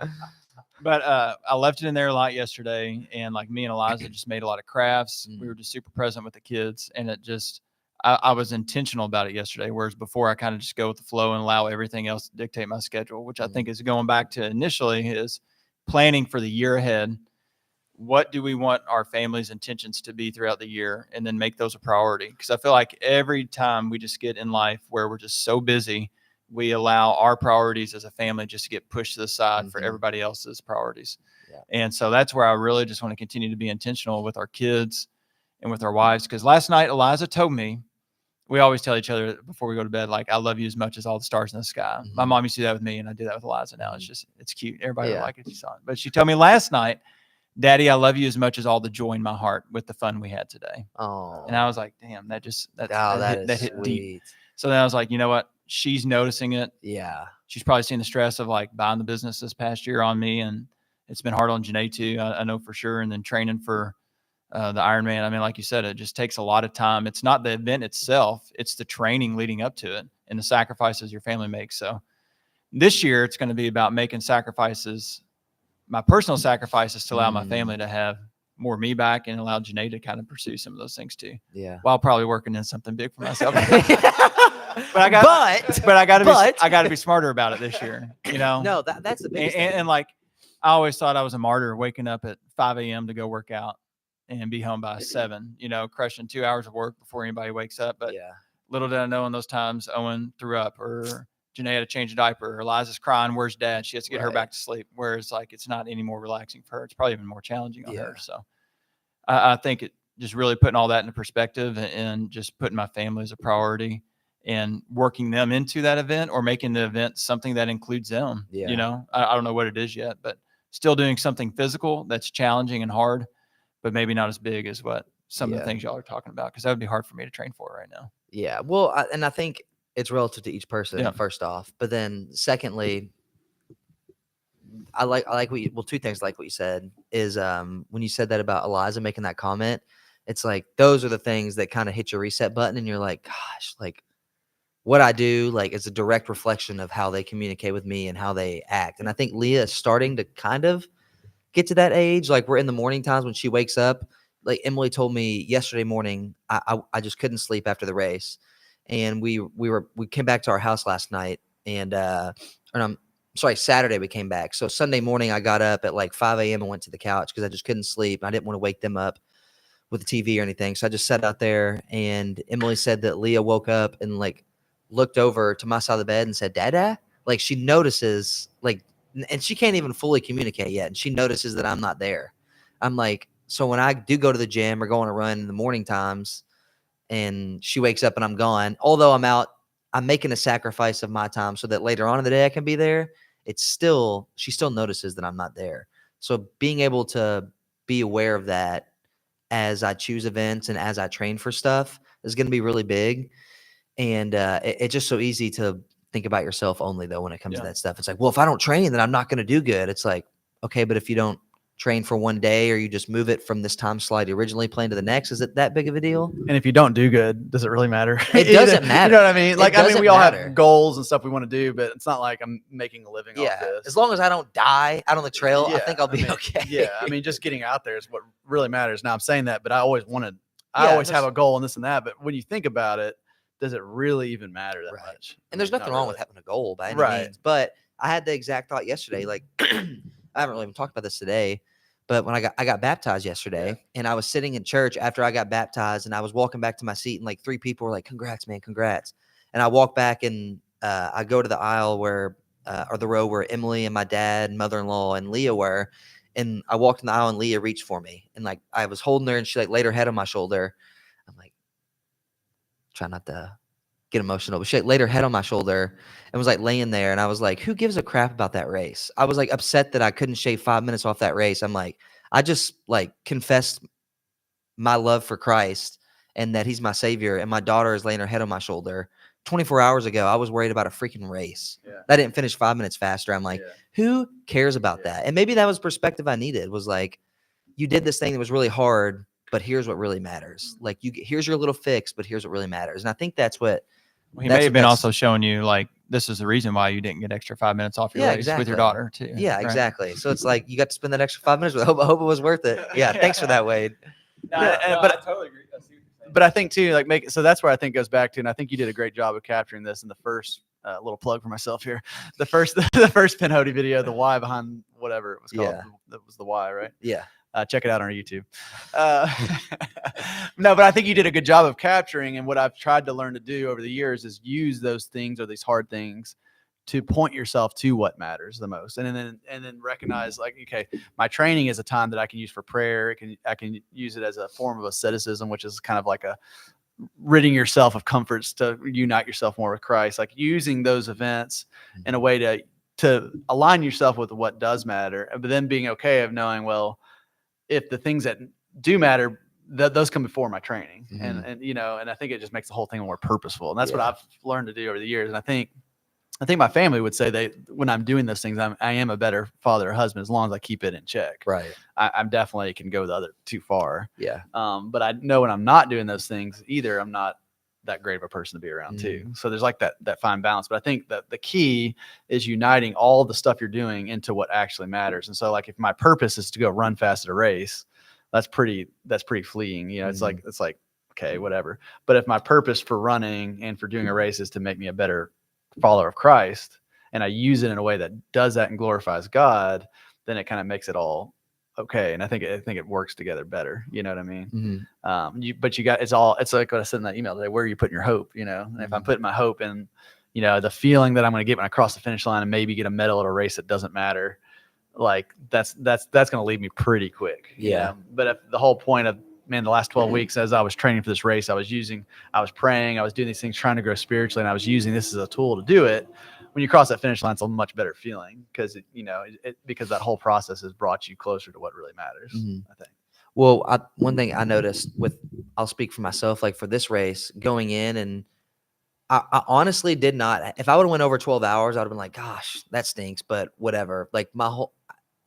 But I left it in there a lot yesterday, and like me and Eliza just made a lot of crafts. We were just super present with the kids, and it just I was intentional about it yesterday, whereas before I kind of just go with the flow and allow everything else to dictate my schedule, which I think is going back to initially is planning for the year ahead. What do we want our family's intentions to be throughout the year, and then make those a priority? Because I feel like every time we just get in life where we're just so busy, we allow our priorities as a family just to get pushed to the side for everybody else's priorities. And so that's where I really just want to continue to be intentional with our kids and with our wives. Because last night, Eliza told me, we always tell each other before we go to bed, like, I love you as much as all the stars in the sky. My mom used to do that with me, and I do that with Eliza now. It's cute. Everybody would like it. She saw it. But she told me last night, Daddy, I love you as much as all the joy in my heart with the fun we had today. Oh. And I was like, damn, that hit deep. So then I was like, you know what? She's noticing it. Yeah. She's probably seen the stress of like buying the business this past year on me. And it's been hard on Janae too. I know for sure. And then training for the Ironman. I mean, like you said, it just takes a lot of time. It's not the event itself. It's the training leading up to it and the sacrifices your family makes. So this year it's going to be about making sacrifices, my personal sacrifices to allow my family to have more me back and allow Janae to kind of pursue some of those things too. Yeah. While probably working in something big for myself. But I got to be smarter about it this year, you know? No, that's the biggest thing. And like, I always thought I was a martyr waking up at 5 a.m. to go work out. and be home by 7, crushing 2 hours of work before anybody wakes up. But Yeah. little did I know in those times Owen threw up, or Janae had to change a diaper, or Eliza's crying, where's dad? She has to get her Right. back to sleep. Whereas like, it's not any more relaxing for her. It's probably even more challenging on Yeah. her. So I think it just really putting all that into perspective, and just putting my family as a priority and working them into that event, or making the event something that includes them. Yeah. I don't know what it is yet, but still doing something physical that's challenging and hard, but maybe not as big as what some of the Yeah. things y'all are talking about. Cause that would be hard for me to train for right now. Yeah. Well, and I think it's relative to each person, Yeah. first off. But then secondly, I like what you, well, two things I like what you said is when you said that about Eliza making that comment, it's like those are the things that kind of hit your reset button, and you're like, gosh, like what I do, like, is a direct reflection of how they communicate with me and how they act. And I think Leah is starting to kind of get to that age. Like, we're in the morning times when she wakes up. Like Emily told me yesterday morning, I just couldn't sleep after the race, and we came back to our house last night, and I'm sorry, Saturday we came back. So Sunday morning I got up at like 5 a.m. and went to the couch because I just couldn't sleep. I didn't want to wake them up with the TV or anything, so I just sat out there. And Emily said that Leah woke up and like looked over to my side of the bed and said, "Dada." Like, she notices, like, and she can't even fully communicate yet, and she notices that I'm not there. I'm like, so when I do go to the gym or go on a run in the morning times, and she wakes up and I'm gone, although I'm out, I'm making a sacrifice of my time so that later on in the day I can be there. She still notices that I'm not there. So being able to be aware of that as I choose events and as I train for stuff is going to be really big. And it's just so easy to think about yourself only, though, when it comes to Yeah. that stuff. It's like, well, if I don't train, then I'm not going to do good. It's like, okay, but if you don't train for one day, or you just move it from this time slot you originally planned to the next, is it that big of a deal? And if you don't do good, does it really matter? It doesn't matter. You know what I mean? It Like, I mean, doesn't we all matter. have goals and stuff we want to do, but it's not like I'm making a living off Yeah. this. As long as I don't die out on the trail, I think I'll be mean, okay. Yeah. I mean, just getting out there is what really matters. Now I'm saying that, but I always have there's- a goal and this and that. But when you think about it, does it really even matter that Right. much? And there's Not nothing wrong really. with having a goal by any Right. means. But I had the exact thought yesterday. Like, I haven't really even talked about this today, but when I got baptized yesterday, and I was sitting in church after I got baptized, and I was walking back to my seat, and like 3 people were like, "Congrats, man, congrats!" And I walk back, and I go to the aisle where, or the row where Emily and my dad, mother-in-law, and Leah were. And I walked in the aisle, and Leah reached for me, and like I was holding her, and she like laid her head on my shoulder. I'm like, try not to get emotional, but she like laid her head on my shoulder and was like laying there. And I was like, who gives a crap about that race? I was like upset that I couldn't shave 5 minutes off that race. I'm like, I just like confessed my love for Christ and that he's my savior. And my daughter is laying her head on my shoulder. 24 hours ago, I was worried about a freaking race. Yeah. I didn't finish 5 minutes faster. I'm like, Yeah. who cares about Yeah. that? And maybe that was perspective I needed, was like, you did this thing that was really hard, but here's what really matters. Like, here's your little fix, but here's what really matters. And I think that's what, He That's may have been that's- also showing you like, this is the reason why you didn't get extra 5 minutes off your Yeah, race with exactly. your daughter too. yeah, right? exactly. So it's like you got to spend that extra 5 minutes with. I hope it was worth it. Yeah, thanks for that, Wade. But I totally agree. I see what you're saying. But I think too, like so that's where I think goes back to, and I think you did a great job of capturing this in the first little plug for myself here. The first Pinhoti video, the why behind whatever it was called. Yeah. That was the why, right? Yeah. Check it out on our YouTube. No, but I think you did a good job of capturing. And what I've tried to learn to do over the years is use those things or these hard things to point yourself to what matters the most, and then recognize, like, okay, my training is a time that I can use for prayer. I can use it as a form of asceticism, which is kind of like a ridding yourself of comforts to unite yourself more with Christ. Like using those events in a way to align yourself with what does matter, but then being okay of knowing, well, if the things that do matter, those come before my training. Mhm. And I think it just makes the whole thing more purposeful. And that's what Yeah. I've learned to do over the years. And I think my family would say when I'm doing those things, I am a better father or husband as long as I keep it in check. Right. I'm definitely can go the other too far. Yeah. But I know when I'm not doing those things either, I'm not that great of a person to be around too. So there's like that fine balance. But I think that the key is uniting all the stuff you're doing into what actually matters. And so, like, if my purpose is to go run fast at a race, that's pretty fleeting. It's like okay, whatever. But if my purpose for running and for doing a race is to make me a better follower of Christ, and I use it in a way that does that and glorifies God, then it kind of makes it all okay. And I think it works together better. You know what I mean? Mhm. But it's like what I said in that email today, where are you putting your hope? You know, and if I'm Mhm. putting my hope in, the feeling that I'm going to get when I cross the finish line and maybe get a medal at a race that doesn't matter, like that's going to leave me pretty quick. Yeah. But if the whole point of, man, the last 12 weeks, as I was training for this race, I was praying, I was doing these things, trying to grow spiritually, and I was using this as a tool to do it. When you cross that finish line, it's a much better feeling because because that whole process has brought you closer to what really matters. Mhm. I think. Well, one thing I noticed I'll speak for myself, like for this race going in, and I honestly did not. If I would have went over 12 hours, I'd have been like, gosh, that stinks, but whatever. Like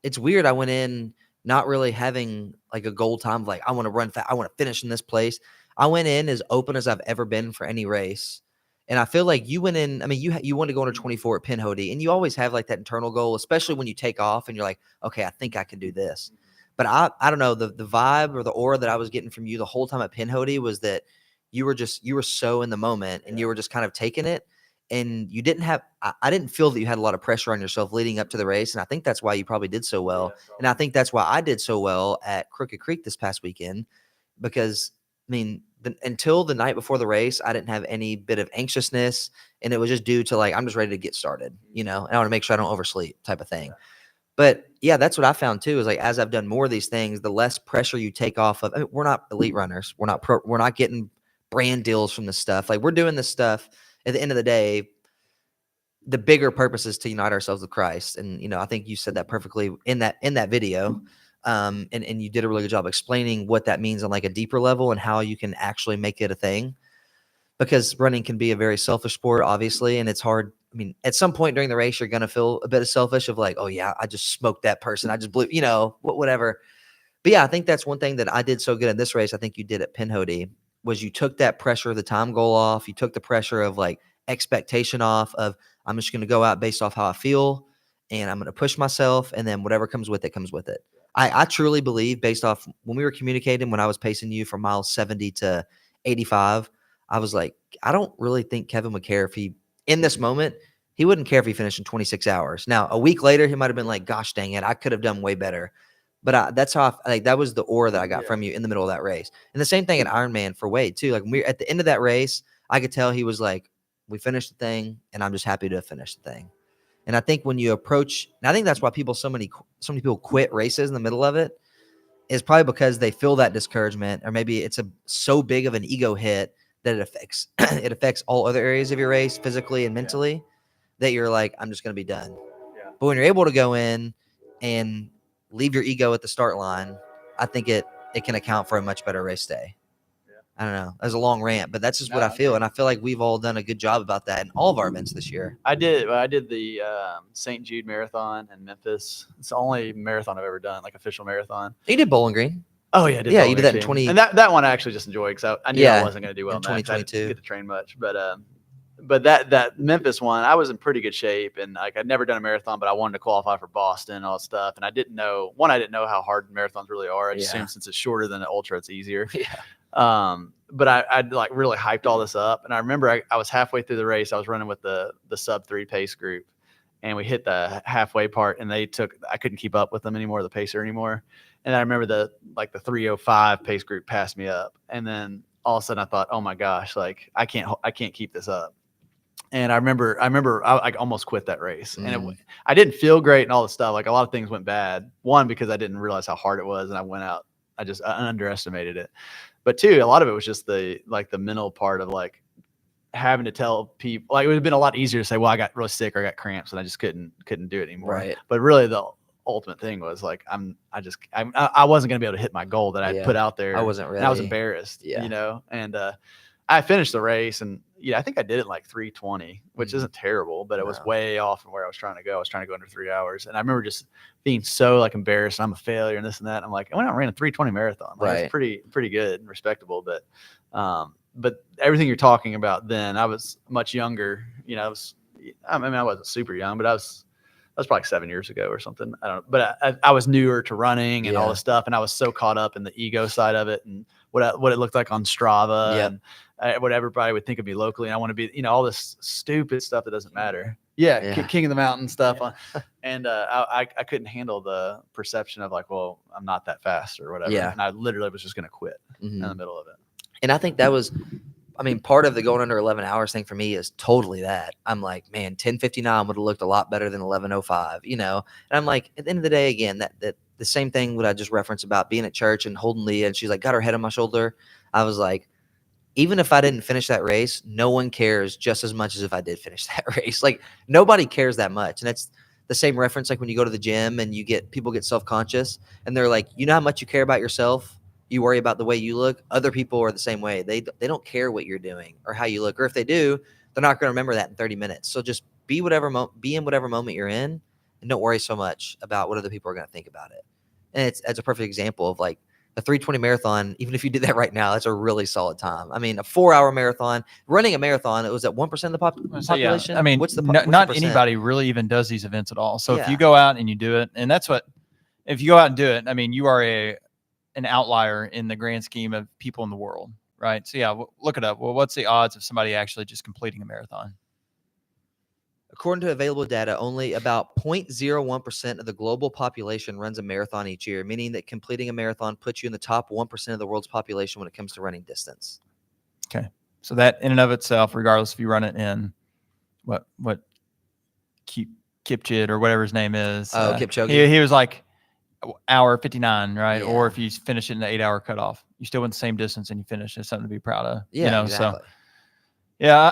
it's weird. I went in not really having like a goal time of like, I want to run fast. I want to finish in this place. I went in as open as I've ever been for any race. And I feel like you went in, I mean, you wanted to go under 24 at Pinhoti, and you always have like that internal goal, especially when you take off and you're like, okay, I think I can do this. But I don't know, the vibe or the aura that I was getting from you the whole time at Pinhoti was that you were so in the moment, and you were just kind of taking it. And you didn't have, I didn't feel that you had a lot of pressure on yourself leading up to the race. And I think that's why you probably did so well. And I think that's why I did so well at Crooked Creek this past weekend, because I mean, until the night before the race, I didn't have any bit of anxiousness, and it was just due to like, I'm just ready to get started, and I want to make sure I don't oversleep type of thing. But yeah, that's what I found too, is like, as I've done more of these things, the less pressure you take off of. I mean, we're not elite runners. We're not getting brand deals from this stuff. Like, we're doing this stuff at the end of the day. The bigger purpose is to unite ourselves with Christ. And, I think you said that perfectly in that video. And you did a really good job explaining what that means on like a deeper level and how you can actually make it a thing, because running can be a very selfish sport, obviously. And it's hard. I mean, at some point during the race, you're going to feel a bit of selfish of like, oh yeah, I just smoked that person. I just blew, whatever. But yeah, I think that's one thing that I did so good in this race. I think you did at Pinhoti, was you took that pressure of the time goal off. You took the pressure of like expectation off of, I'm just going to go out based off how I feel, and I'm going to push myself, and then whatever comes with it comes with it. I truly believe, based off when we were communicating, when I was pacing you from miles 70 to 85, I was like, I don't really think Kevin would care if in this moment, he wouldn't care if he finished in 26 hours. Now, a week later, he might have been like, gosh, dang it, I could have done way better. But that's how that was the aura that I got from you in the middle of that race. And the same thing at Ironman for Wade too. Like, when we were at the end of that race, I could tell he was like, we finished the thing, and I'm just happy to have finished the thing. And I think when you approach, and I think that's why so many people quit races in the middle of it, is probably because they feel that discouragement, or maybe it's so big of an ego hit that it affects all other areas of your race, physically and mentally, that you're like, I'm just going to be done. Yeah. But when you're able to go in and leave your ego at the start line, I think it can account for a much better race day. I don't know. That was a long rant, but that's just what I feel. And I feel like we've all done a good job about that in all of our events this year. I did the St. Jude Marathon in Memphis. It's the only marathon I've ever done, like official marathon. You did Bowling Green. Oh yeah, Yeah, you did that in 20. And that one I actually just enjoyed, because I knew I wasn't going to do well in in that, 'cause I 2022. didn't get to train much. But that Memphis one, I was in pretty good shape, and like, I'd never done a marathon, but I wanted to qualify for Boston and all that stuff. And I didn't know how hard marathons really are. I just assumed since it's shorter than an ultra, it's easier. Yeah. But I'd like really hyped all this up. And I remember I was halfway through the race. I was running with the sub 3 pace group, and we hit the halfway part, and I couldn't keep up with them anymore, the pacer anymore. And I remember the 3:05 pace group passed me up. And then all of a sudden I thought, oh my gosh, like I can't keep this up. And I remember I almost quit that race, and I didn't feel great and all this stuff. Like, a lot of things went bad. One, because I didn't realize how hard it was, and I went out, I underestimated it. But two, a lot of it was just the mental part of like having to tell people. Like, it would have been a lot easier to say, well, I got really sick or I got cramps and I just couldn't do it anymore. Right. But really, the ultimate thing was like, I wasn't going to be able to hit my goal that I put out there. I wasn't ready. And I was embarrassed. And I finished the race, and I think I did it in like 3:20, which isn't terrible, but it was way off from where I was trying to go. I was trying to go under 3 hours. And I remember just being so like embarrassed, and I'm a failure and this and that. And I'm like, I went out and ran a 3:20 marathon. Like, it's pretty good and respectable. But everything you're talking about then, I was much younger. I wasn't super young, but that was probably 7 years ago or something. I don't know. But I was newer to running and all this stuff. And I was so caught up in the ego side of it, and what it looked like on Strava. what everybody would think of me locally. And I want to be, all this stupid stuff that doesn't matter. Yeah, Yeah. King of the Mountain stuff. And I couldn't handle the perception of like, well, I'm not that fast or whatever. Yeah. And I literally was just going to quit in Mhm. the middle of it. And I think that was, part of the going under 11 hours thing for me is totally that. I'm like, man, 10:59 would have looked a lot better than 11:05, And I'm like, at the end of the day, again, that the same thing what I just referenced about being at church and holding Leah, and she's like, got her head on my shoulder. I was like, even if I didn't finish that race, no one cares just as much as if I did finish that race. Like, nobody cares that much. And that's the same reference like when you go to the gym and people get self-conscious and they're like, you know how much you care about yourself? You worry about the way you look. Other people are the same way. They don't care what you're doing or how you look. Or if they do, they're not going to remember that in 30 minutes. So just be in whatever moment you're in and don't worry so much about what other people are going to think about it. And it's a perfect example of like, a 3:20 marathon, even if you did that right now, that's a really solid time. A 4-hour marathon, running a marathon, it was at 1% of the population. Yeah. What's the not percent? anybody really even does these events at all. So if Yeah. you go out and you do it, and if you go out and do it, you are an outlier in the grand scheme of people in the world, right? So yeah, look it up. Well, what's the odds of somebody actually just completing a marathon? According to available data, only about 0.01% of the global population runs a marathon each year, meaning that completing a marathon puts you in the top 1% of the world's population when it comes to running distance. Okay. So that in and of itself, regardless if you run it in what Kipchid or whatever his name is. Kipchoge. He was like hour 59, right? Yeah. Or if you finish it in the 8-hour cutoff, you still went the same distance and you finish. It's something to be proud of. Yeah, exactly. So yeah.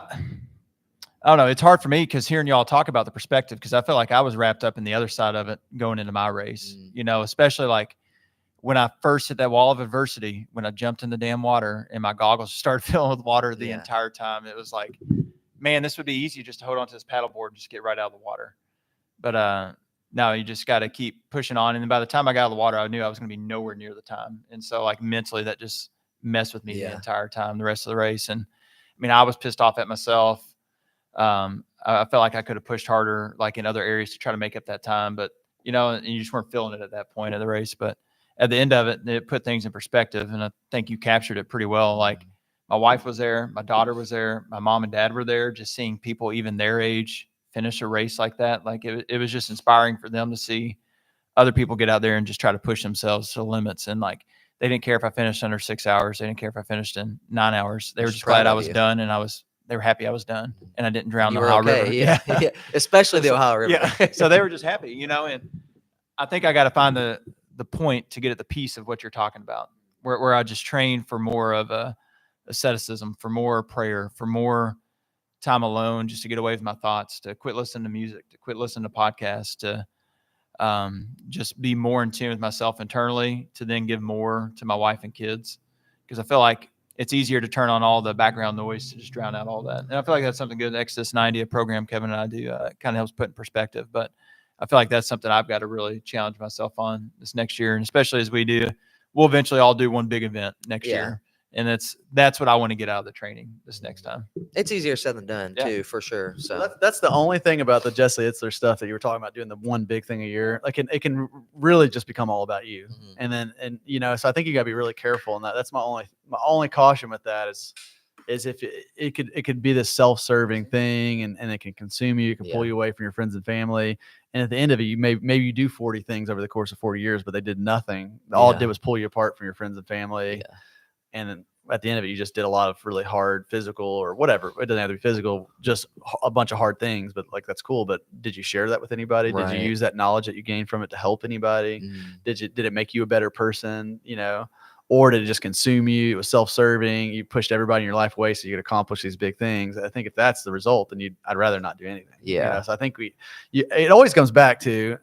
I don't know. It's hard for me because hearing y'all talk about the perspective, because I feel like I was wrapped up in the other side of it going into my race, especially like when I first hit that wall of adversity, when I jumped in the damn water and my goggles started filling with water the entire time. It was like, man, this would be easy just to hold onto this paddleboard and just get right out of the water. But no, you just got to keep pushing on. And then by the time I got out of the water, I knew I was going to be nowhere near the time. And so like mentally that just messed with me the entire time, the rest of the race. And I was pissed off at myself. I felt like I could have pushed harder, like in other areas to try to make up that time, but and you just weren't feeling it at that point of the race. But at the end of it, it put things in perspective. And I think you captured it pretty well. Like my wife was there, my daughter was there, my mom and dad were there, just seeing people even their age finish a race like that. Like it was just inspiring for them to see other people get out there and just try to push themselves to the limits. And like, they didn't care if I finished under 6 hours. They didn't care if I finished in 9 hours. They were just glad I was done. And they were happy I was done and I didn't drown the Ohio River. Yeah. Especially the Ohio River. Yeah. So they were just happy, and I think I got to find the point to get at the piece of what you're talking about, where I just train for more of a asceticism, for more prayer, for more time alone, just to get away with my thoughts, to quit listening to music, to quit listening to podcasts, to just be more in tune with myself internally, to then give more to my wife and kids. Because I feel like it's easier to turn on all the background noise to just drown out all that. And I feel like that's something good. Exodus 90, a program Kevin and I do, kind of helps put in perspective. But I feel like that's something I've got to really challenge myself on this next year. And especially as we'll eventually all do one big event next year. And that's what I want to get out of the training this next time. It's easier said than done too, for sure. So that's the only thing about the Jesse Itzler stuff that you were talking about, doing the one big thing a year. Like it can really just become all about you. Mm-hmm. And so I think you gotta be really careful. And that's my only caution with that is if it could be this self-serving thing and it can consume you, it can pull you away from your friends and family. And at the end of it, maybe you do 40 things over the course of 40 years, but they did nothing. All it did was pull you apart from your friends and family. Yeah. And then at the end of it, you just did a lot of really hard physical or whatever. It doesn't have to be physical, just a bunch of hard things, but like, that's cool. But did you share that with anybody? Right. Did you use that knowledge that you gained from it to help anybody? Did it make you a better person? Or did it just consume you? It was self-serving. You pushed everybody in your life away so you could accomplish these big things. I think if that's the result, then I'd rather not do anything. Yeah. So I think it always comes back to,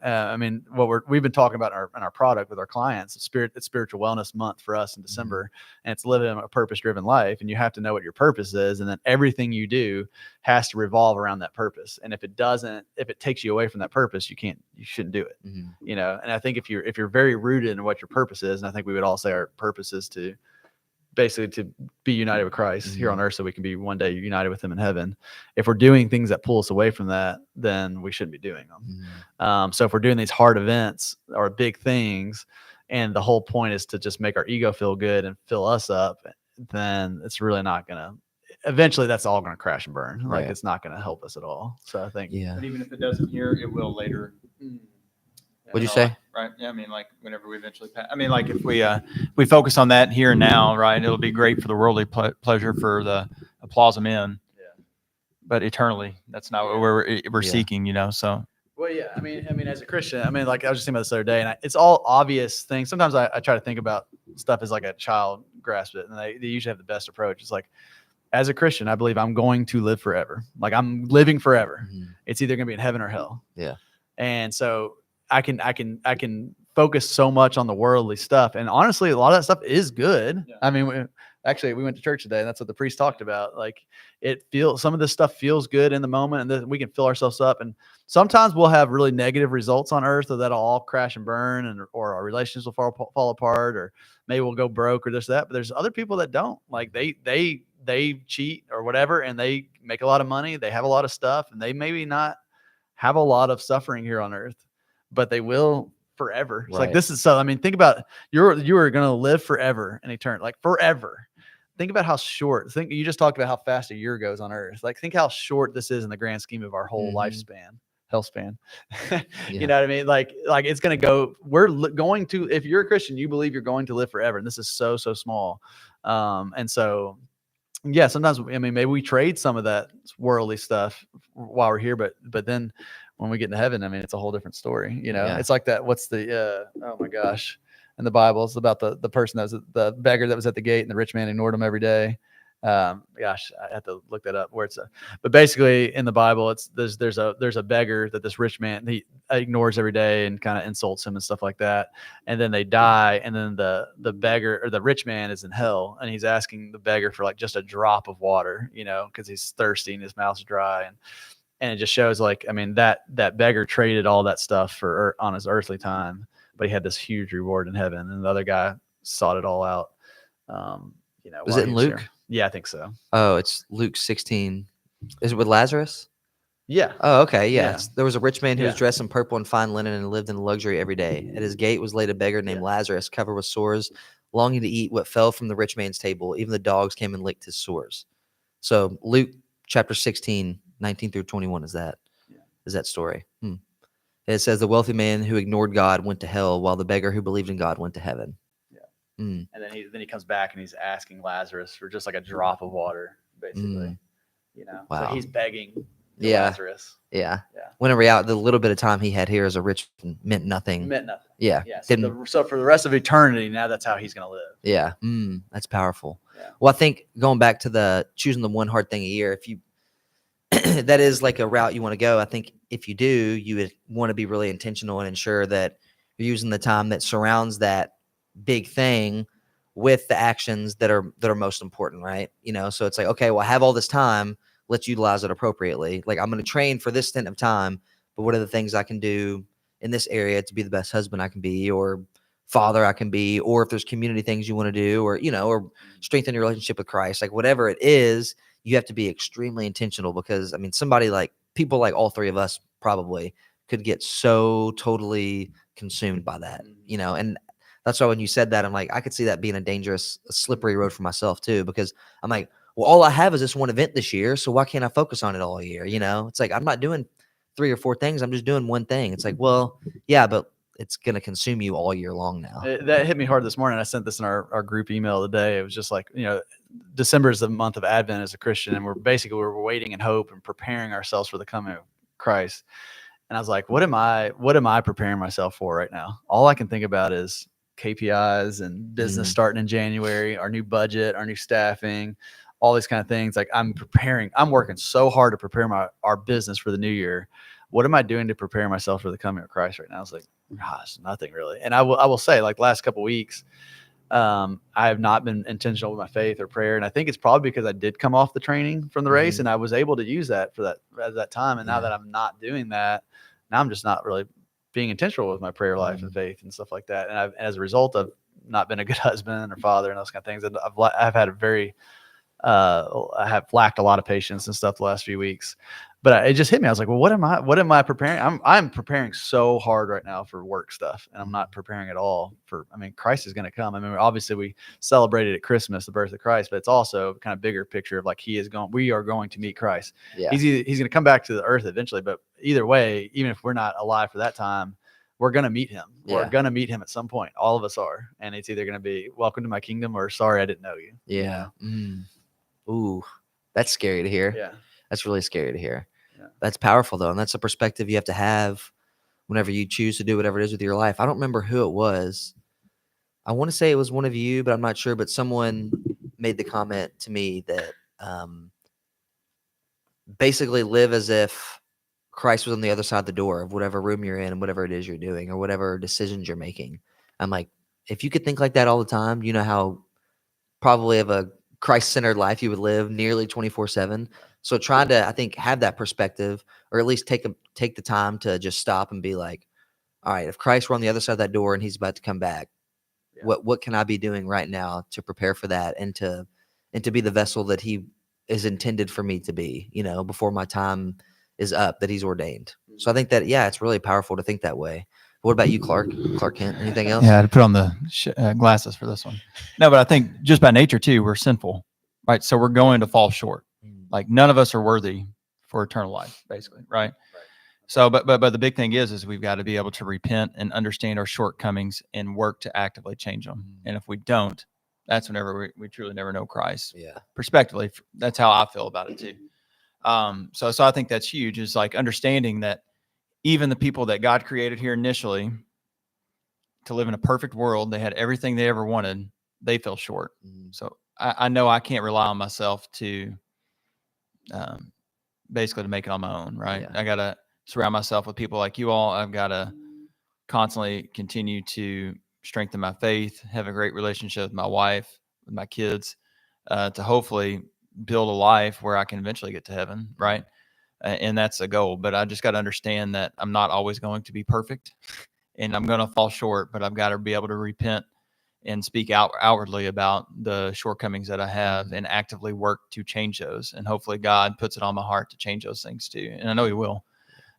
what we've been talking about in our product with our clients. It's spiritual wellness month for us in December, and it's living a purpose-driven life. And you have to know what your purpose is, and then everything you do has to revolve around that purpose. And if it takes you away from that purpose, you shouldn't do it. And I think if you're very rooted in what your purpose is, and I think we would all say our purpose is to basically to be united with Christ here on earth so we can be one day united with him in heaven. If we're doing things that pull us away from that, then we shouldn't be doing them. So if we're doing these hard events or big things and the whole point is to just make our ego feel good and fill us up, then it's really not going to eventually that's all going to crash and burn. Like Right. it's not going to help us at all. So I think, Yeah. But even if it doesn't here, it will later. What'd you know, say? Right. Yeah. I mean, like whenever we eventually pass. I mean, like if we focus on that here and now, right, it'll be great for the worldly pleasure, for the applause of men. Yeah. But eternally, that's not what we're Yeah. seeking, So well, yeah, I mean, as a Christian, I mean, like I was just thinking about this the other day, and it's all obvious things. Sometimes I try to think about stuff as like a child grasps it, and they usually have the best approach. It's like, as a Christian, I believe I'm going to live forever. Like I'm living forever. Mhm. It's either going to be in heaven or hell. Yeah. And so I can focus so much on the worldly stuff. And honestly, a lot of that stuff is good. Yeah. I mean, we went to church today, and that's what the priest talked about. Like some of this stuff feels good in the moment, and then we can fill ourselves up. And sometimes we'll have really negative results on earth, or that'll all crash and burn, or our relationships will fall apart, or maybe we'll go broke or this, that. But there's other people that don't. Like they cheat or whatever, and they make a lot of money. They have a lot of stuff, and they maybe not have a lot of suffering here on earth, but they will forever. It's like, Right. this is so, I mean, think about you are going to live forever in eternity, like forever. Think about how short, you just talked about how fast a year goes on earth. Like think how short this is in the grand scheme of our whole Mhm. lifespan, health span. Yeah. You know what I mean? Like it's going to go, going to, if you're a Christian, you believe you're going to live forever. And this is so small. And so, yeah, sometimes, I mean, maybe we trade some of that worldly stuff while we're here, but then when we get into heaven, I mean, it's a whole different story. Yeah. It's like that. What's the, oh my gosh, in the Bible, it's about the person that was the beggar that was at the gate, and the rich man ignored him every day. Gosh, I have to look that up where but basically in the Bible, there's a beggar that this rich man, he ignores every day and kind of insults him and stuff like that. And then they die. And then the beggar, or the rich man, is in hell, and he's asking the beggar for like just a drop of water, cause he's thirsty and his mouth's dry. And it just shows, like, I mean, that beggar traded all that stuff on his earthly time, but he had this huge reward in heaven, and the other guy sought it all out. Was while it in he was Luke? here. Yeah, I think so. Oh, it's Luke 16. Is it with Lazarus? Yeah. Oh, okay. Yeah. Yeah. There was a rich man who was Yeah. dressed in purple and fine linen and lived in luxury every day. At his gate was laid a beggar named Yeah. Lazarus, covered with sores, longing to eat what fell from the rich man's table. Even the dogs came and licked his sores. So Luke chapter 16, 19 through 21 is that story. It says the wealthy man who ignored God went to hell, while the beggar who believed in God went to heaven. And then he comes back and he's asking Lazarus for just like a drop of water, basically. Wow. So he's begging Yeah. Lazarus. Yeah. Yeah. When in reality, the little bit of time he had here as a rich man meant nothing. Meant nothing. Yeah. Yeah. Didn't- So for the rest of eternity, now that's how he's going to live. Yeah. That's powerful. Yeah. Well, I think going back to the choosing the one hard thing a year, if you that is like a route you want to go. I think if you do, you would want to be really intentional and ensure that you're using the time that surrounds that big thing with the actions that are most important, right? So it's like, okay, well, I have all this time, let's utilize it appropriately. Like I'm going to train for this stint of time, but what are the things I can do in this area to be the best husband I can be, or father I can be, or if there's community things you want to do, or or strengthen your relationship with Christ, like whatever it is, you have to be extremely intentional, because I mean, people like all three of us probably could get so totally consumed by that, and that's why when you said that, I'm like, I could see that being a slippery road for myself too, because I'm like, well, all I have is this one event this year, so why can't I focus on it all year? It's like, I'm not doing 3 or 4 things. I'm just doing one thing. It's like, well, yeah, but it's going to consume you all year long now. That hit me hard this morning. I sent this in our group email today. It was just like, December is the month of Advent as a Christian, and we're waiting in hope and preparing ourselves for the coming of Christ. And I was like, what am I preparing myself for right now? All I can think about is KPIs and business starting in January, our new budget, our new staffing, all these kind of things. Like I'm working so hard to prepare our business for the new year. What am I doing to prepare myself for the coming of Christ right now? I was like, gosh, nothing really. And I will say, like last couple of weeks, I have not been intentional with my faith or prayer. And I think it's probably because I did come off the training from the race, and I was able to use that for that time. And now that I'm not doing that, now I'm just not really being intentional with my prayer life and faith and stuff like that. And as a result of not been a good husband or father and those kind of things, I've had a very I have lacked a lot of patience and stuff the last few weeks. But it just hit me. I was like, well, what am I preparing? I'm preparing so hard right now for work stuff, and I'm not preparing at all for, I mean, Christ is going to come. I mean, obviously we celebrated at Christmas, the birth of Christ, but it's also kind of bigger picture of like, we are going to meet Christ. Yeah. He's going to come back to the earth eventually, but either way, even if we're not alive for that time, we're going to meet him. We're Yeah. going to meet him at some point. All of us are. And it's either going to be welcome to my kingdom or sorry, I didn't know you. Yeah. Ooh, that's scary to hear. Yeah. That's really scary to hear. Yeah. That's powerful though. And that's a perspective you have to have whenever you choose to do whatever it is with your life. I don't remember who it was. I want to say it was one of you, but I'm not sure. But someone made the comment to me that basically live as if Christ was on the other side of the door of whatever room you're in and whatever it is you're doing or whatever decisions you're making. I'm like, if you could think like that all the time, you know how probably of a Christ-centered life you would live nearly 24/7. So trying to, I think, have that perspective, or at least take the time to just stop and be like, all right, if Christ were on the other side of that door and he's about to come back, Yeah. what can I be doing right now to prepare for that and to be the vessel that he is intended for me to be, you know, before my time is up, that he's ordained. So I think that, yeah, it's really powerful to think that way. What about you, Clark Kent? Anything else? Yeah, I had to put on the glasses for this one. No, but I think just by nature too, we're sinful, right? So we're going to fall short. Like none of us are worthy for eternal life, basically, right? So, but the big thing is we've got to be able to repent and understand our shortcomings and work to actively change them. And if we don't, that's whenever we truly never know Christ. Yeah. Prospectively, that's how I feel about it too. So I think that's huge, is like understanding that even the people that God created here initially to live in a perfect world, they had everything they ever wanted, they fell short. So I know I can't rely on myself to basically to make it on my own, right? Yeah. I got to surround myself with people like you all. I've got to constantly continue to strengthen my faith, have a great relationship with my wife, with my kids, to hopefully build a life where I can eventually get to heaven, right? And that's a goal. But I just got to understand that I'm not always going to be perfect and I'm going to fall short, but I've got to be able to repent and speak outwardly about the shortcomings that I have and actively work to change those. And hopefully God puts it on my heart to change those things too. And I know he will.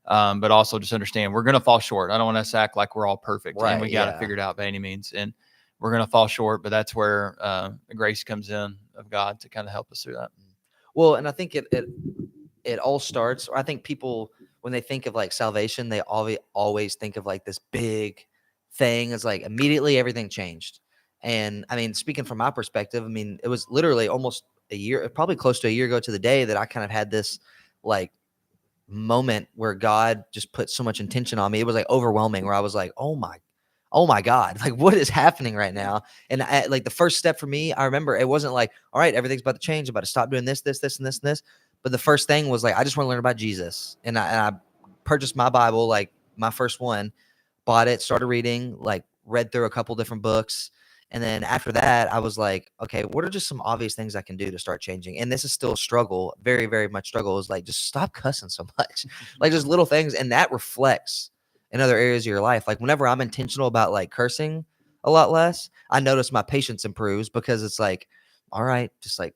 But also just understand we're going to fall short. I don't want us to act like we're all perfect and we got to figure it out by any means. And we're going to fall short, but that's where the grace comes in of God to kind of help us through that. Well, and I think it all starts, or I think people, when they think of like salvation, they always think of like this big thing. It's like immediately everything changed. And I mean, speaking from my perspective, I mean, it was literally almost a year, probably close to a year ago to the day, that I kind of had this like moment where God just put so much intention on me. It was like overwhelming, where I was like, oh my God, like what is happening right now? And like the first step for me, I remember it wasn't like, all right, everything's about to change. I'm about to stop doing this, and this, and this. But the first thing was like, I just want to learn about Jesus. And I purchased my Bible, like my first one, bought it, started reading, like read through a couple different books. And then after that, I was like, okay, what are just some obvious things I can do to start changing? And this is still a struggle, very, very much struggle, is like, just stop cussing so much, like just little things. And that reflects in other areas of your life. Like whenever I'm intentional about like cursing a lot less, I notice my patience improves, because it's like, all right, just like,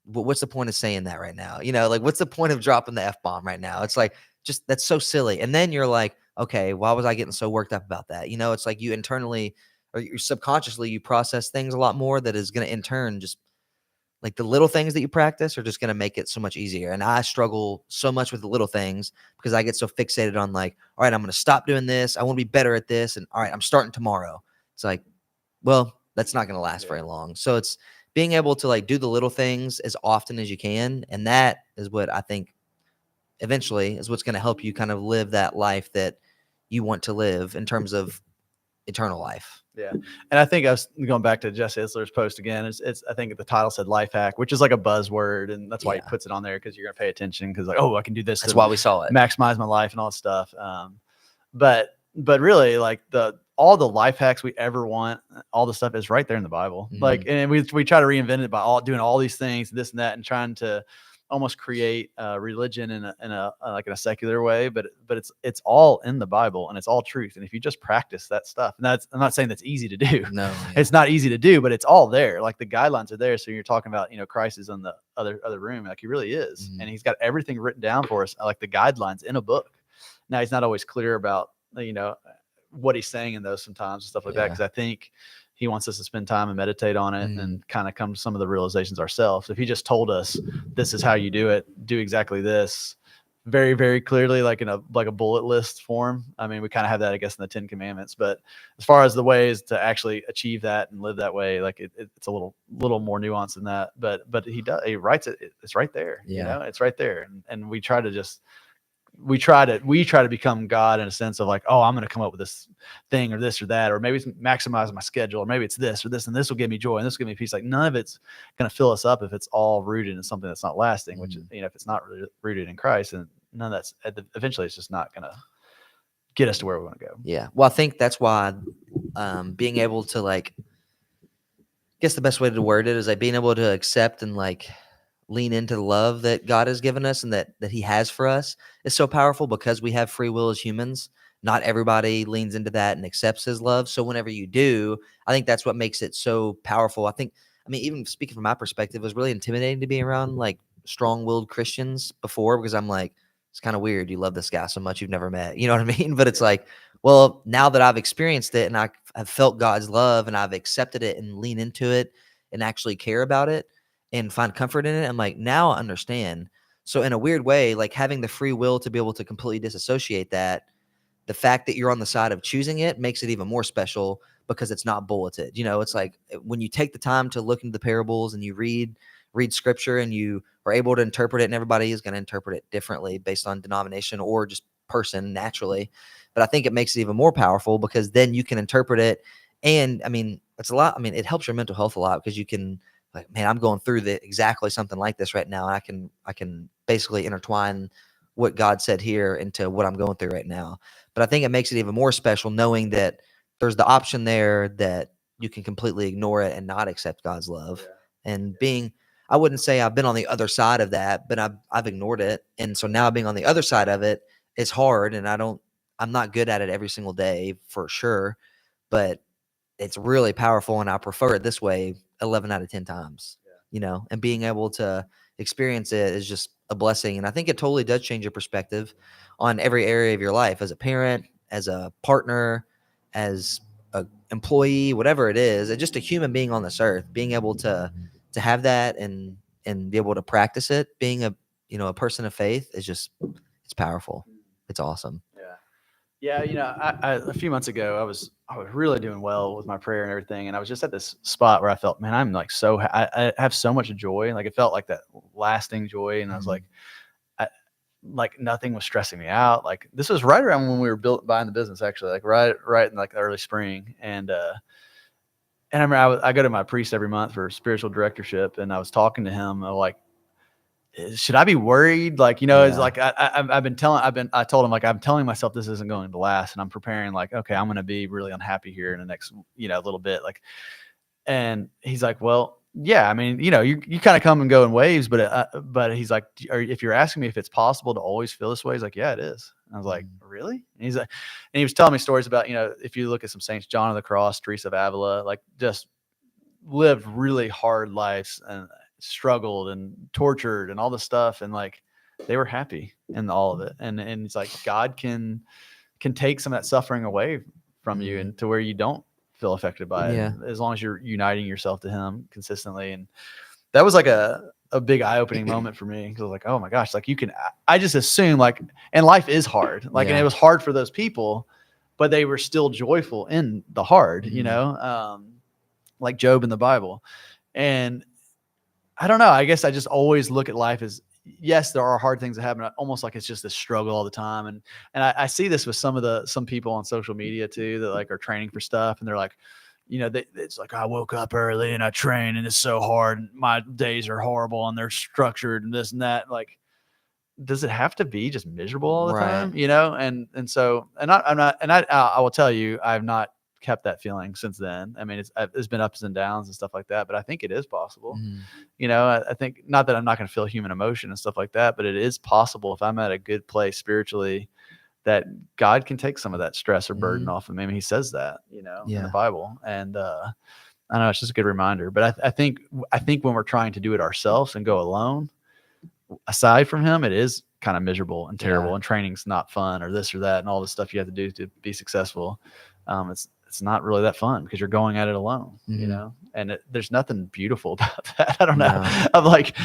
what's the point of saying that right now? You know, like what's the point of dropping the F-bomb right now? It's like, just, that's so silly. And then you're like, okay, why was I getting so worked up about that? You know, it's like you internally or you subconsciously, you process things a lot more, that is going to in turn just like the little things that you practice are just going to make it so much easier. And I struggle so much with the little things because I get so fixated on like, all right, I'm going to stop doing this. I want to be better at this. And all right, I'm starting tomorrow. It's like, well, that's not going to last very long. So it's being able to like do the little things as often as you can. And that is what I think eventually is what's going to help you kind of live that life that you want to live in terms of eternal life. Yeah. And I think I was going back to Jesse Isler's post again. It's I think the title said life hack, which is like a buzzword. And that's why he puts it on there, because you're going to pay attention, because like, oh, I can do this. That's why we saw it. Maximize my life and all that stuff. But really, like all the life hacks we ever want, all the stuff is right there in the Bible. Mhm. Like, and we try to reinvent it by doing all these things, this and that, and trying to almost create religion in a like in a secular way, but it's all in the Bible and it's all truth. And if you just practice that stuff, and I'm not saying that's easy to do. No, yeah. It's not easy to do, but it's all there. Like the guidelines are there. So you're talking about, Christ is in the other room, like he really is, Mhm. and he's got everything written down for us, like the guidelines in a book. Now he's not always clear about what he's saying in those sometimes and stuff like that, Yeah. because I think he wants us to spend time and meditate on it and kind of come to some of the realizations ourselves. If he just told us this is how you do it, do exactly this very, very clearly, like in a bullet list form. I mean, we kind of have that, I guess, in the 10 Commandments, but as far as the ways to actually achieve that and live that way, like it's a little more nuanced than that. But he writes it. It's right there. Yeah. It's right there. And we try to become God in a sense of like, oh, I'm going to come up with this thing or this or that, or maybe it's maximizing my schedule, or maybe it's this or this, and this will give me joy and this will give me peace. Like none of it's going to fill us up if it's all rooted in something that's not lasting, which is, if it's not rooted in Christ, and none of that's eventually it's just not going to get us to where we want to go. Yeah. Well, I think that's why being able to I guess the best way to word it is like being able to accept and lean into the love that God has given us and that he has for us is so powerful because we have free will as humans. Not everybody leans into that and accepts his love. So whenever you do, I think that's what makes it so powerful. I mean, even speaking from my perspective, it was really intimidating to be around strong-willed Christians before, because I'm like, it's kind of weird. You love this guy so much you've never met. You know what I mean? But it's like, well, now that I've experienced it and I've felt God's love and I've accepted it and lean into it and actually care about it and find comfort in it, I'm like, now I understand. So in a weird way, having the free will to be able to completely disassociate that, the fact that you're on the side of choosing it makes it even more special because it's not bulleted. It's like when you take the time to look into the parables and you read scripture and you are able to interpret it, and everybody is going to interpret it differently based on denomination or just person naturally. But I think it makes it even more powerful because then you can interpret it. And I mean, it helps your mental health a lot because you can, man, I'm going through exactly something like this right now. And I can basically intertwine what God said here into what I'm going through right now. But I think it makes it even more special knowing that there's the option there that you can completely ignore it and not accept God's love. Yeah. And I wouldn't say I've been on the other side of that, but I've ignored it. And so now being on the other side of it, it's hard. And I'm not good at it every single day for sure, but it's really powerful. And I prefer it this way 11 out of 10 times, and being able to experience it is just a blessing. And I think it totally does change your perspective on every area of your life, as a parent, as a partner, as an employee, whatever it is, and just a human being on this earth, being able to have that and be able to practice it, being a person of faith is just, it's powerful. It's awesome. Yeah. I a few months ago, I was really doing well with my prayer and everything. And I was just at this spot where I felt, man, I'm I have so much joy. Like it felt like that lasting joy. And I was like nothing was stressing me out. Like this was right around when we were buying the business, actually, like right in the early spring. And I remember I go to my priest every month for spiritual directorship. And I was talking to him should I be worried? It's like I told him I'm telling myself this isn't going to last, and I'm preparing okay, I'm going to be really unhappy here in the next little bit. And he's like, well, yeah, I mean, you kind of come and go in waves, but he's like, if you're asking me if it's possible to always feel this way, he's like, yeah, it is. And I was like, really? And he was telling me stories about if you look at some saints, John of the Cross, Teresa of Avila, just lived really hard lives and struggled and tortured and all this stuff, and they were happy in all of it, and it's like God can take some of that suffering away from you and to where you don't feel affected by it, as long as you're uniting yourself to him consistently. And that was a big eye-opening moment for me, because I was like, oh my gosh, I just assume and life is hard, and it was hard for those people, but they were still joyful in the hard, like Job in the Bible. And I don't know. I guess I just always look at life as, yes, there are hard things that happen, almost like it's just a struggle all the time. And I see this with some people on social media too, that are training for stuff. And they're like, it's like, I woke up early and I train and it's so hard and my days are horrible and they're structured and this and that. Does it have to be just miserable all the time? And so, I will tell you, I've not kept that feeling since then. I mean, it's been ups and downs and stuff like that, but I think it is possible. Mhm. You know, I think not that I'm not going to feel human emotion and stuff like that, but it is possible if I'm at a good place spiritually that God can take some of that stress or burden Mhm. off of me. I mean, he says that, you know, in Yeah. the Bible. And I don't know, it's just a good reminder. But I think when we're trying to do it ourselves and go alone, aside from him, it is kind of miserable and terrible, Yeah. and training's not fun, or this or that, and all the stuff you have to do to be successful. It's not really that fun because you're going at it alone, you Mhm. know. And there's nothing beautiful about that. I don't know. No. I'm like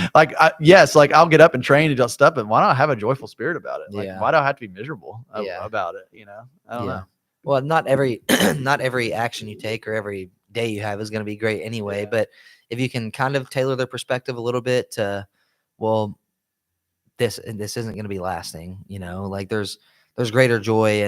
yes, like I'll get up and train and do stuff, but why not have a joyful spirit about it? Like, Yeah. why do I have to be miserable Yeah. about it? You know, I don't know. Well, not every not every action you take or every day you have is going to be great anyway. Yeah. But if you can kind of tailor their perspective a little bit to, well, this isn't going to be lasting. You know, like there's greater joy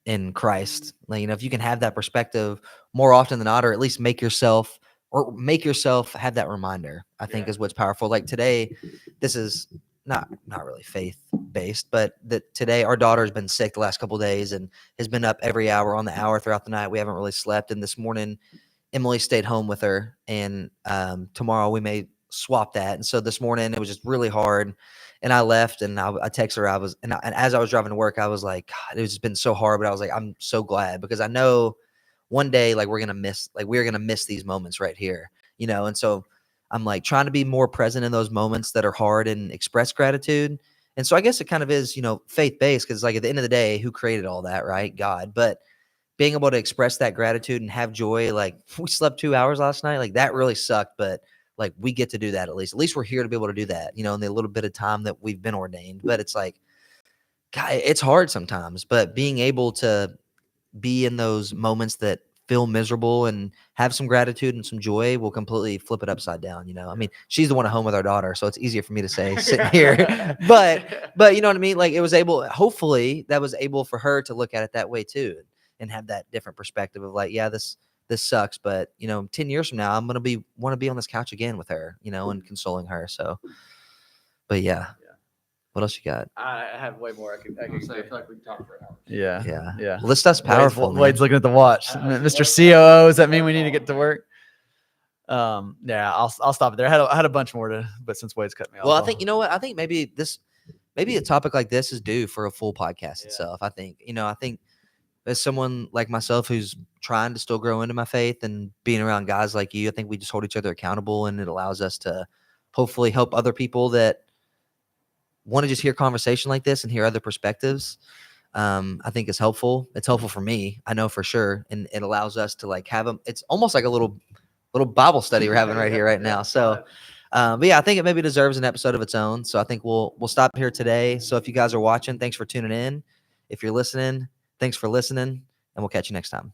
in Christ. Like, you know, if you can have that perspective more often than not, or at least make yourself have that reminder, I think Yeah. is what's powerful. Like today, this is not really faith based, but that today our daughter's been sick the last couple of days and has been up every hour on the hour throughout the night. We haven't really slept. And this morning, Emily stayed home with her, and tomorrow we may swap that. And so this morning it was just really hard. And I left and I texted her. And as I was driving to work, I was like, God, it's just been so hard. But I was like, I'm so glad because I know one day, like we're going to miss these moments right here, you know? And so I'm like trying to be more present in those moments that are hard and express gratitude. And so I guess it kind of is, you know, faith-based because like at the end of the day, who created all that, right? God. But being able to express that gratitude and have joy, like we slept 2 hours last night, like that really sucked, but like we get to do that at least. At least we're here to be able to do that, you know, in the little bit of time that we've been ordained. But it's like, God, it's hard sometimes, but being able to be in those moments that feel miserable and have some gratitude and some joy will completely flip it upside down. You know, I mean, she's the one at home with our daughter, so it's easier for me to say sitting here, but you know what I mean? Like hopefully that was able for her to look at it that way too, and have that different perspective of like, yeah, this sucks, but you know, 10 years from now, I'm going to want to be on this couch again with her, you know, and consoling her. So, but yeah. What else you got? I have way more. I could say, I feel like we can talk for hours. Yeah. Yeah. Yeah. Well, this stuff's powerful. Wade's man. looking at the watch. Mr. COO, does that mean we need to get to work? Yeah, I'll stop it there. I had a bunch more but since Wade's cut me off. Well, I think, you know what? I think maybe a topic like this is due for a full podcast Yeah. itself. I think, you know, as someone like myself who's trying to still grow into my faith and being around guys like you, I think we just hold each other accountable, and it allows us to hopefully help other people that want to just hear conversation like this and hear other perspectives. I think it's helpful. It's helpful for me. I know for sure. And it allows us to like have them. It's almost like a little Bible study we're having right here, right now. So, but yeah, I think it maybe deserves an episode of its own. So I think we'll stop here today. So if you guys are watching, thanks for tuning in. If you're listening, thanks for listening, and we'll catch you next time.